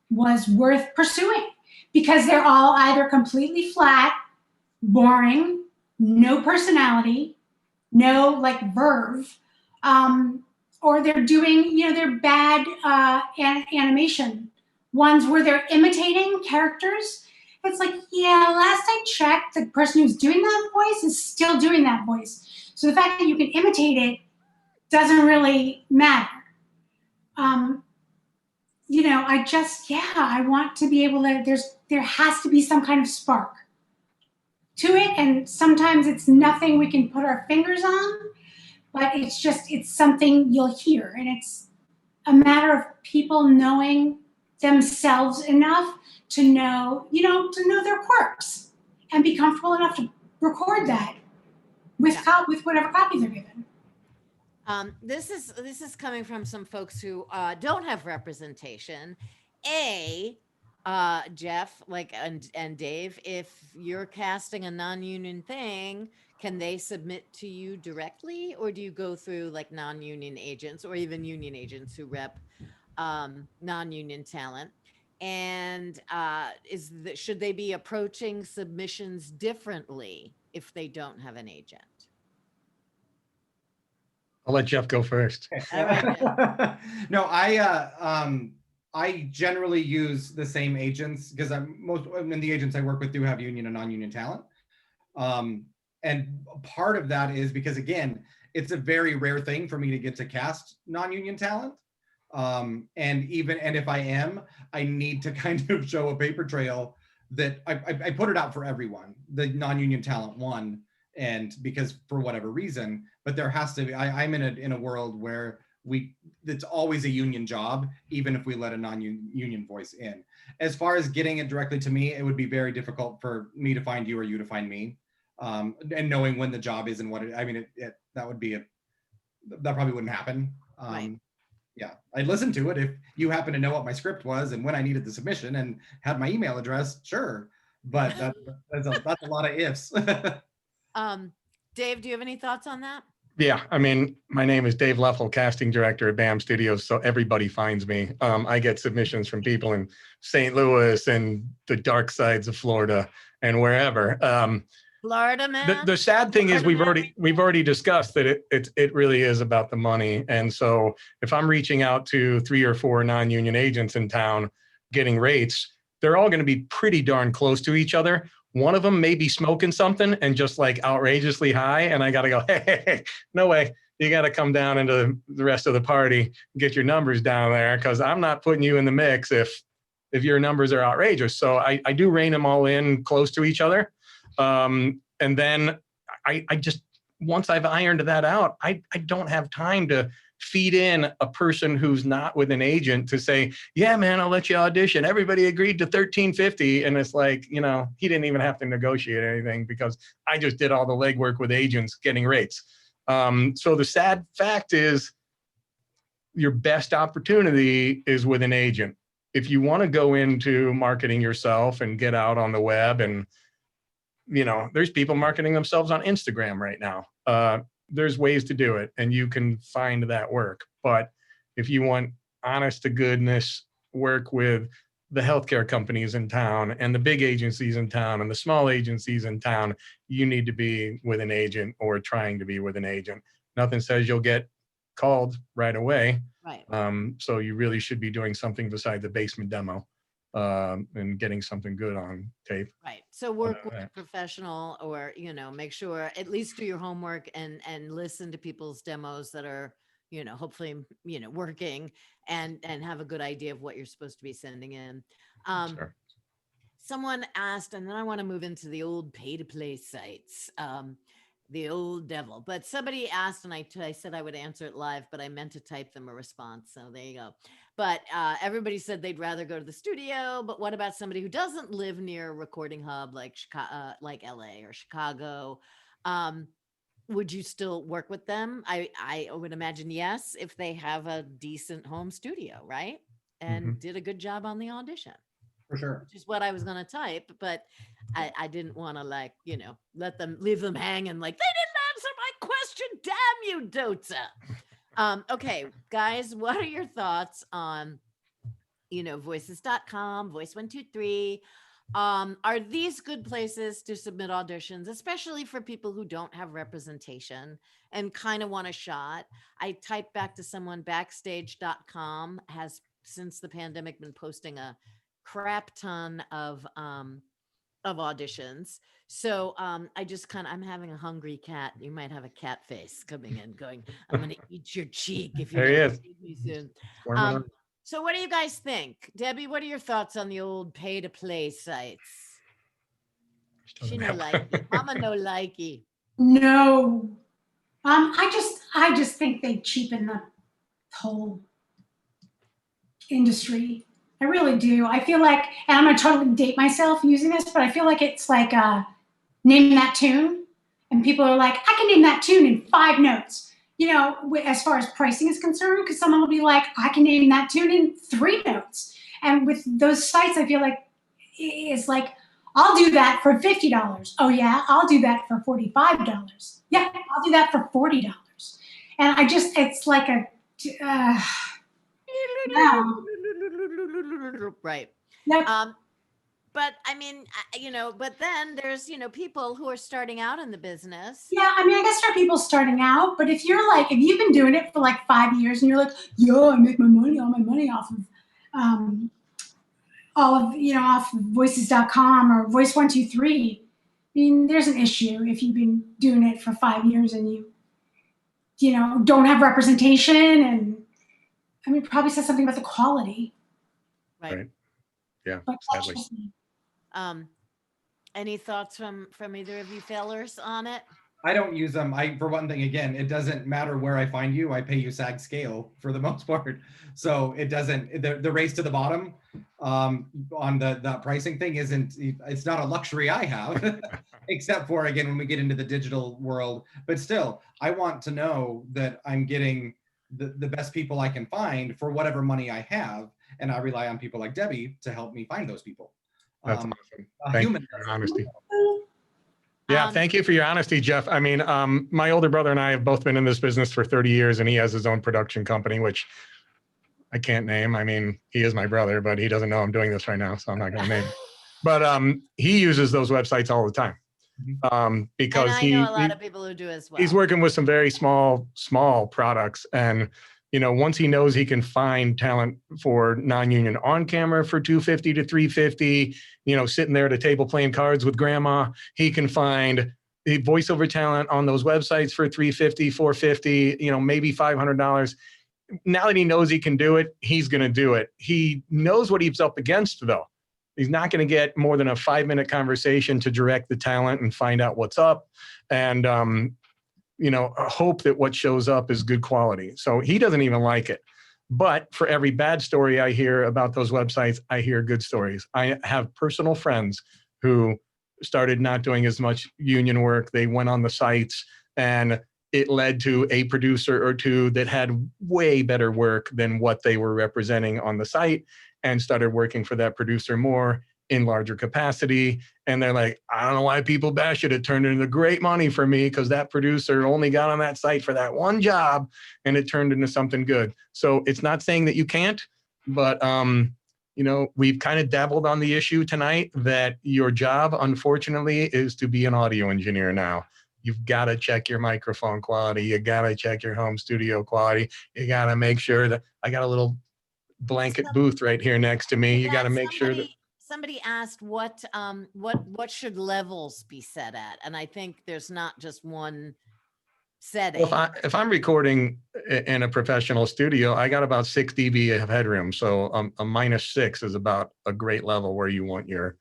was worth pursuing, because they're all either completely flat, boring, no personality, no like verve, or they're doing, they're bad animation ones where they're imitating characters. It's like, yeah, last I checked, the person who's doing that voice is still doing that voice. So the fact that you can imitate it doesn't really matter. I want to be able to, there has to be some kind of spark to it. And sometimes it's nothing we can put our fingers on, but it's something you'll hear. And it's a matter of people knowing themselves enough to know their quirks and be comfortable enough to record that with whatever copy they're given. This is coming from some folks who don't have representation. Jeff, and Dave, if you're casting a non-union thing, can they submit to you directly, or do you go through like non-union agents or even union agents who rep non-union talent? And should they be approaching submissions differently if they don't have an agent? I'll let Jeff go first. All right. No, I generally use the same agents, because the agents I work with do have union and non-union talent. And part of that is because, again, it's a very rare thing for me to get to cast non-union talent. And if I am, I need to kind of show a paper trail that I put it out for everyone, the non-union talent one, and because for whatever reason, but there has to be, I'm in a world where it's always a union job, even if we let a non-union voice in. As far as getting it directly to me, it would be very difficult for me to find you or you to find me. And knowing when the job is and what that probably wouldn't happen. Right. Yeah, I'd listen to it if you happen to know what my script was and when I needed the submission and had my email address, sure. But that's a lot of ifs. Dave, do you have any thoughts on that? Yeah, I mean, my name is Dave Leffel, casting director at BAM Studios, so everybody finds me. I get submissions from people in St. Louis and the dark sides of Florida and wherever. Florida man. The sad thing is we've already discussed that it really is about the money. And so if I'm reaching out to 3 or 4 non-union agents in town getting rates, they're all going to be pretty darn close to each other. One of them may be smoking something and just like outrageously high. And I got to go, hey, no way. You got to come down into the rest of the party, get your numbers down there, because I'm not putting you in the mix if your numbers are outrageous. So I do rein them all in close to each other. And then I just, once I've ironed that out, I don't have time to feed in a person who's not with an agent to say, yeah, man, I'll let you audition. Everybody agreed to $13.50. And it's like, he didn't even have to negotiate anything because I just did all the legwork with agents getting rates. So the sad fact is your best opportunity is with an agent. If you want to go into marketing yourself and get out on the web, and there's people marketing themselves on Instagram right now. There's ways to do it and you can find that work. But if you want honest to goodness work with the healthcare companies in town and the big agencies in town and the small agencies in town, you need to be with an agent or trying to be with an agent. Nothing says you'll get called right away. Right. So you really should be doing something beside the basement demo. and getting something good on tape. Right. So work with Yeah. a professional, or, make sure at least do your homework and listen to people's demos that are, hopefully, working and have a good idea of what you're supposed to be sending in. Sure. Someone asked, and then I want to move into the old pay to play sites, the old devil. But somebody asked, and I said I would answer it live, but I meant to type them a response. So there you go. But everybody said they'd rather go to the studio. But what about somebody who doesn't live near a recording hub like Chicago, like LA or Chicago? Would you still work with them? I would imagine yes, if they have a decent home studio, right? And did a good job on the audition. For sure. Which is what I was going to type, but I didn't want to leave them hanging like they didn't answer my question. Damn you, Doetzer. Okay, guys, what are your thoughts on, voices.com, Voice123? Are these good places to submit auditions, especially for people who don't have representation and kind of want a shot? I typed back to someone, backstage.com has, since the pandemic, been posting a crap ton of auditions. So I just I'm having a hungry cat. You might have a cat face coming in going, I'm going to eat your cheek if you There he don't is. feed me soon. Warming up. So what do you guys think? Debbie, what are your thoughts on the old pay to play sites? She no likey. Mama no likey. No. I just think they cheapen the whole industry. I really do. I feel like, and I'm gonna totally date myself using this, but I feel like it's like name that tune, and people are like, I can name that tune in 5 notes. As far as pricing is concerned, because someone will be like, I can name that tune in 3 notes. And with those sites, I feel like it's like, I'll do that for $50. Oh yeah, I'll do that for $45. Yeah, I'll do that for $40. And it's like a, no. Right. Yep. But I mean, but then there's, people who are starting out in the business. Yeah, I mean, I guess for people starting out, but if you've been doing it for like 5 years and you're like, yo, I make all my money off of off voices.com or Voice123. I mean, there's an issue if you've been doing it for 5 years and you don't have representation, and I mean, probably says something about the quality. Right. Yeah. But Sadly. Any thoughts from either of you fellers on it? I don't use them. For one thing, again, it doesn't matter where I find you. I pay you SAG scale for the most part. So it doesn't, the race to the bottom on the pricing thing it's not a luxury I have, except for, again, when we get into the digital world. But still, I want to know that I'm getting the best people I can find for whatever money I have. And I rely on people like Debbie to help me find those people. That's awesome. Thank you for your honesty. Yeah, thank you for your honesty, Jeff. I mean, my older brother and I have both been in this business for 30 years, and he has his own production company, which I can't name. I mean, he is my brother, but he doesn't know I'm doing this right now, so I'm not going to name him. But he uses those websites all the time because and I know a lot of people who do as well. He's working with some very small products, and once he knows he can find talent for non-union on camera for $250 to $350, sitting there at a table playing cards with grandma, he can find the voiceover talent on those websites for $350, $450, maybe $500. Now that he knows he can do it, he's going to do it. He knows what he's up against, though. He's not going to get more than a 5-minute conversation to direct the talent and find out what's up. And, hope that what shows up is good quality. So he doesn't even like it. But for every bad story I hear about those websites, I hear good stories. I have personal friends who started not doing as much union work. They went on the sites, and it led to a producer or two that had way better work than what they were representing on the site, and started working for that producer more in larger capacity. And they're like, I don't know why people bash it. It turned into great money for me because that producer only got on that site for that one job, and it turned into something good. So it's not saying that you can't, but we've kind of dabbled on the issue tonight that your job, unfortunately, is to be an audio engineer now. You've got to check your microphone quality. You got to check your home studio quality. You got to make sure that I got a little blanket booth right here next to me. You got to make sure that somebody asked what should levels be set at, and I think there's not just one setting. if I'm recording in a professional studio, I got about 6 dB of headroom. So a -6 is about a great level where you want your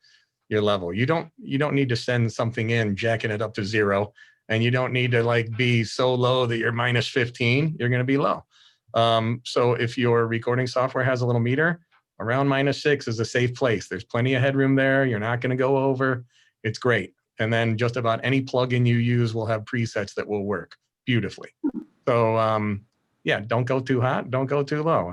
level. You don't need to send something in jacking it up to 0, and you don't need to like be so low that you're -15. You're going to be low. So if your recording software has a little meter, around -6 is a safe place. There's plenty of headroom there. You're not going to go over. It's great. And then just about any plugin you use will have presets that will work beautifully. So yeah, don't go too hot, don't go too low.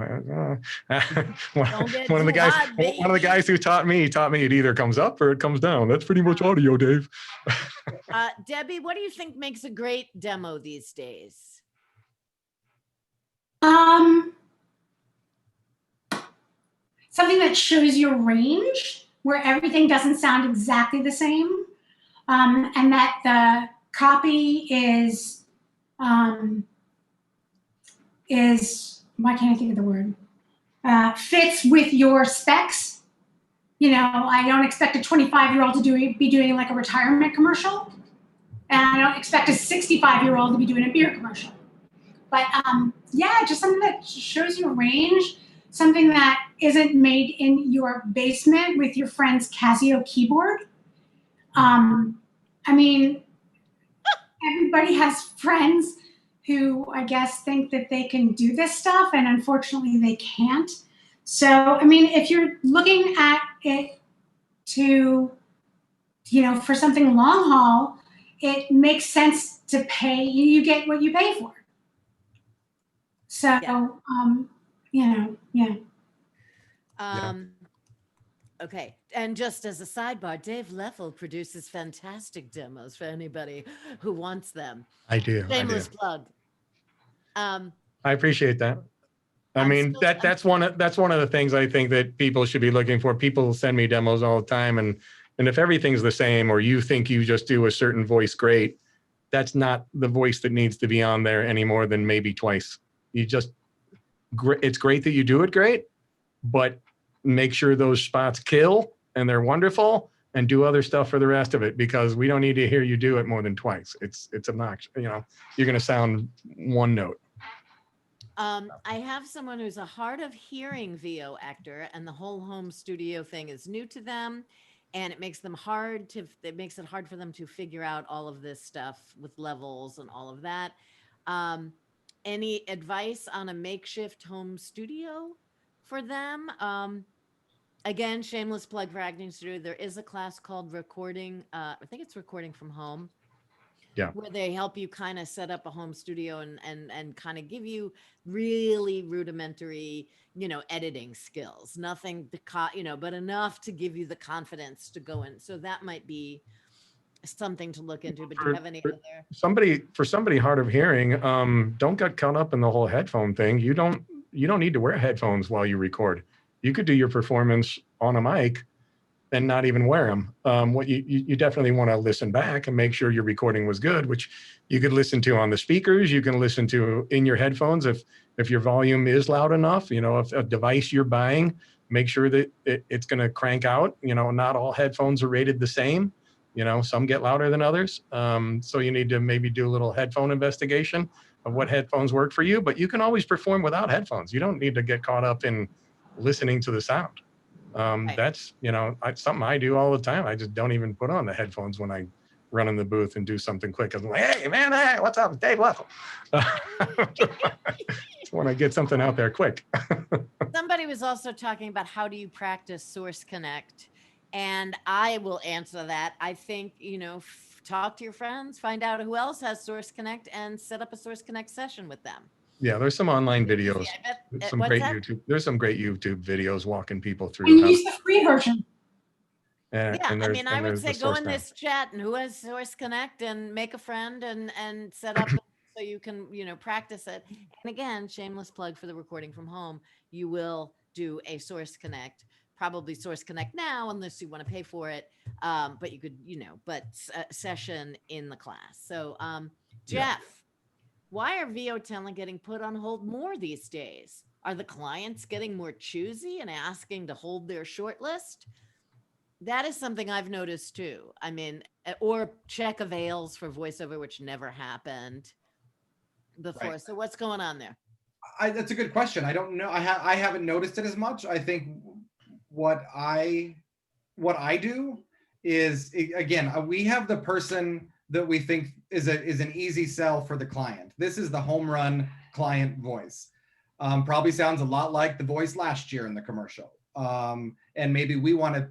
One of the guys who taught me it either comes up or it comes down. That's pretty much audio, Dave. Debbie, what do you think makes a great demo these days? Something that shows your range, where everything doesn't sound exactly the same, and that the copy is why can't I think of the word? Fits with your specs. You know, I don't expect a 25-year-old to be doing like a retirement commercial, and I don't expect a 65-year-old to be doing a beer commercial. But yeah, just something that shows your range, something that isn't made in your basement with your friend's Casio keyboard. I mean, everybody has friends who I guess think that they can do this stuff, and unfortunately they can't. So, I mean, if you're looking at it to, you know, for something long haul, it makes sense to pay, you get what you pay for. So, you know, yeah. Okay, and just as a sidebar, Dave Leffel produces fantastic demos for anybody who wants them. I do. Shameless plug. I appreciate that. I mean, that's one of the things I think that people should be looking for. People send me demos all the time, and if everything's the same, or you think you just do a certain voice great, that's not the voice that needs to be on there any more than maybe twice. It's great that you do it great, but make sure those spots kill and they're wonderful, and do other stuff for the rest of it, because we don't need to hear you do it more than twice. It's obnoxious. You know, you're going to sound one note. I have someone who's a hard of hearing VO actor, and the whole home studio thing is new to them, and it makes it hard for them to figure out all of this stuff with levels and all of that. Any advice on a makeshift home studio for them? Again, shameless plug for Acting Studio. There is a class called Recording. I think it's Recording from Home. Yeah. Where they help you kind of set up a home studio and kind of give you really rudimentary, you know, editing skills. Nothing to, but enough to give you the confidence to go in. So that might be something to look into. But do you have any other? For somebody hard of hearing, don't get caught up in the whole headphone thing. You don't need to wear headphones while you record. You could do your performance on a mic and not even wear them. What you definitely want to listen back and make sure your recording was good, which you could listen to on the speakers. You can listen to in your headphones if your volume is loud enough. You know, if a device you're buying, make sure that it's going to crank out. You know, not all headphones are rated the same. You know, some get louder than others. So you need to maybe do a little headphone investigation of what headphones work for you. But you can always perform without headphones. You don't need to get caught up in listening to the sound. Right. That's, you know, something I do all the time. I just don't even put on the headphones when I run in the booth and do something quick. I'm like, hey, man, hey, what's up? It's Dave Leffel. When I get something out there quick. Somebody was also talking about how do you practice Source Connect? And I will answer that. I think, you know, talk to your friends, find out who else has Source Connect, and set up a Source Connect session with them. Yeah, there's some online videos. Yeah, there's some great YouTube videos walking people through. And use the free version. Yeah, I mean, I would say go in this chat and who has Source Connect and make a friend and set up so you can, you know, practice it. And again, shameless plug for the Recording from Home. You will do a Source Connect, probably Source Connect now, unless you want to pay for it. But you could, you know, session in the class. So, Jeff. Why are VO talent getting put on hold more these days? Are the clients getting more choosy and asking to hold their shortlist? That is something I've noticed too. I mean, or check avails for voiceover, which never happened before. Right. So what's going on there? That's a good question. I don't know. I haven't noticed it as much. I think what I do is, again, we have the person that we think is an easy sell for the client. This is the home run client voice. Probably sounds a lot like the voice last year in the commercial. And maybe we want to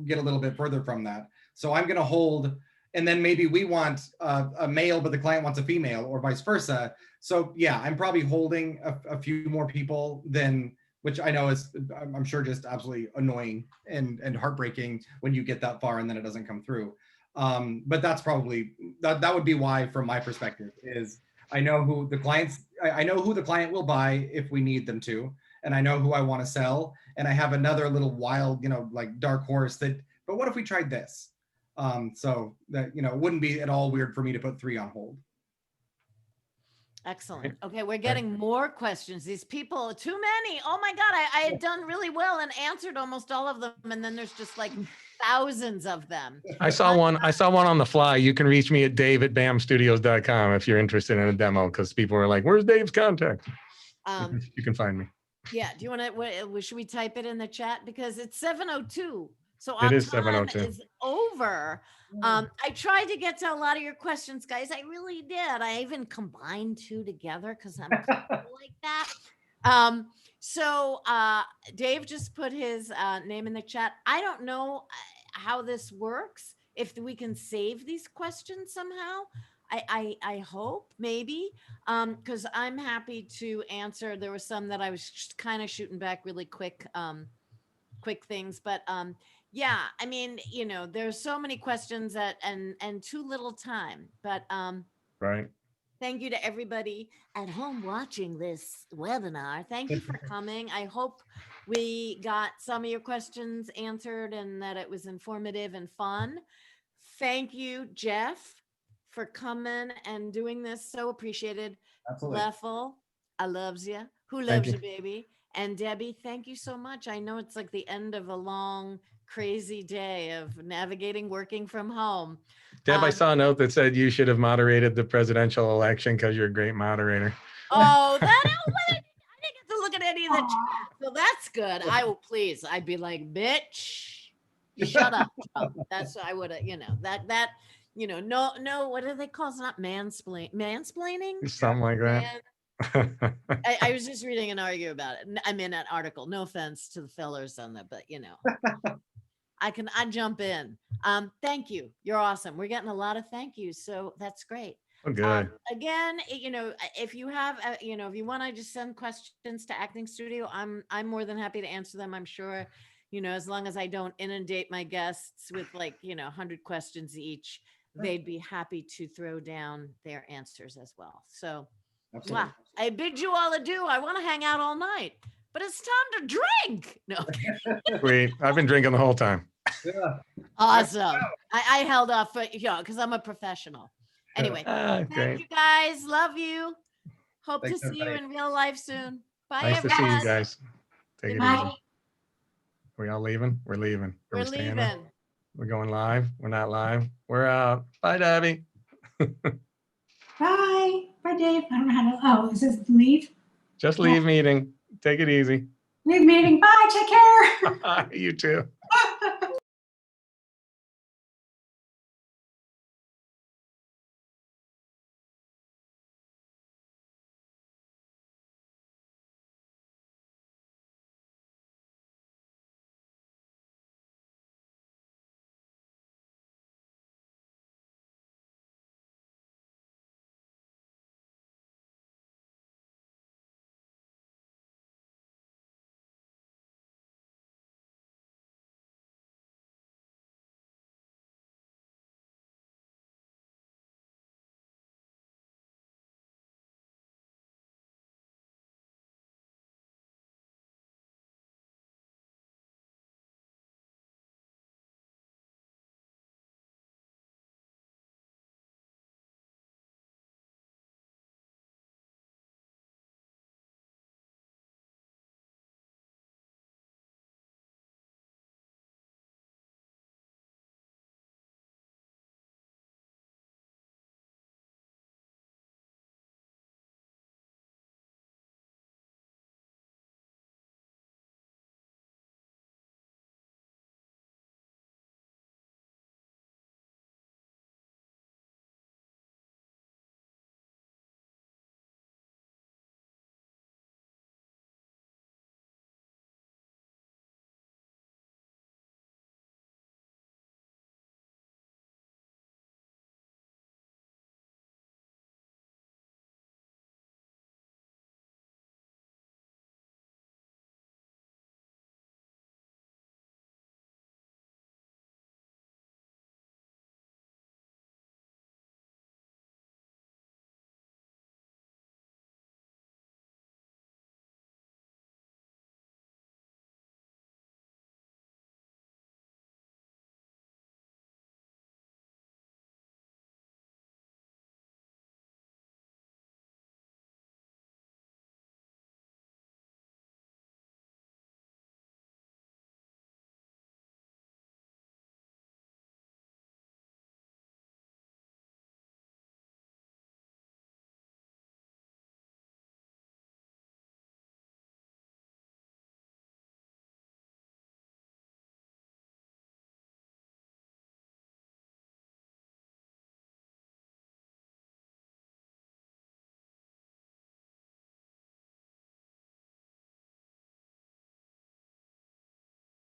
get a little bit further from that. So I'm going to hold, and then maybe we want a male, but the client wants a female, or vice versa. So yeah, I'm probably holding a few more people than, which I know is, I'm sure, just absolutely annoying and heartbreaking when you get that far and then it doesn't come through. But that's probably, that would be why, from my perspective, is I know who the clients, I know who the client will buy if we need them to, and I know who I want to sell. And I have another little wild, like dark horse that, but what if we tried this? So that, it wouldn't be at all weird for me to put 3 on hold. Excellent. Okay, we're getting more questions. These people, too many. Oh my God, I had done really well and answered almost all of them. And then there's just like thousands of them. I saw one on the fly. You can reach me at dave@bamstudios.com if you're interested in a demo, because people were like, where's Dave's contact? You can find me. Yeah. Do you want to, should we type it in the chat? Because it's 7:02. So It our is time 7:02. is over. I tried to get to a lot of your questions, guys. I really did. I even combined 2 together because I'm like that. So Dave just put his name in the chat. I don't know how this works. If we can save these questions somehow. I hope, maybe, because I'm happy to answer. There were some that I was just kind of shooting back really quick things, but yeah, I mean, there's so many questions and too little time, but Right. thank you to everybody at home watching this webinar. Thank you for coming. I hope we got some of your questions answered and that it was informative and fun. Thank you, Jeff, for coming and doing this. So appreciated. Absolutely. Leffel, I loves you. Who loves you, baby? And Debbie, thank you so much. I know it's like the end of a long, crazy day of navigating working from home. Deb, I saw a note that said you should have moderated the presidential election because you're a great moderator. Oh, I didn't get to look at any of the chat. So that's good. I will, please. I'd be like, bitch, shut up. That's what I would have, no, what do they call it? It's not mansplaining? Something like that. I was just reading an article about it. I mean, an article. No offense to the fellers on that, but I jump in. Thank you. You're awesome. We're getting a lot of thank yous, so that's great. Oh, good. Again, if you have, if you want to just send questions to Acting Studio, I'm more than happy to answer them. I'm sure, as long as I don't inundate my guests with 100 questions each, they'd be happy to throw down their answers as well. So. Absolutely. I bid you all adieu. I want to hang out all night, but it's time to drink. No. Sweet. I've been drinking the whole time. Yeah. Awesome. I held off, because I'm a professional. Anyway, Great. thank you guys. Love you. Hope Thanks, to see everybody. you in real life soon. Bye, Nice everyone. to see you guys. Take it Bye. easy. Are we all leaving? We're leaving. Are We're we staying? leaving. We're going live. We're not live. We're out. Bye, Debbie. Bye. Bye, Dave. I don't know how to, is this leave? Just leave meeting. Take it easy. Leave meeting. Bye. Take care. You too.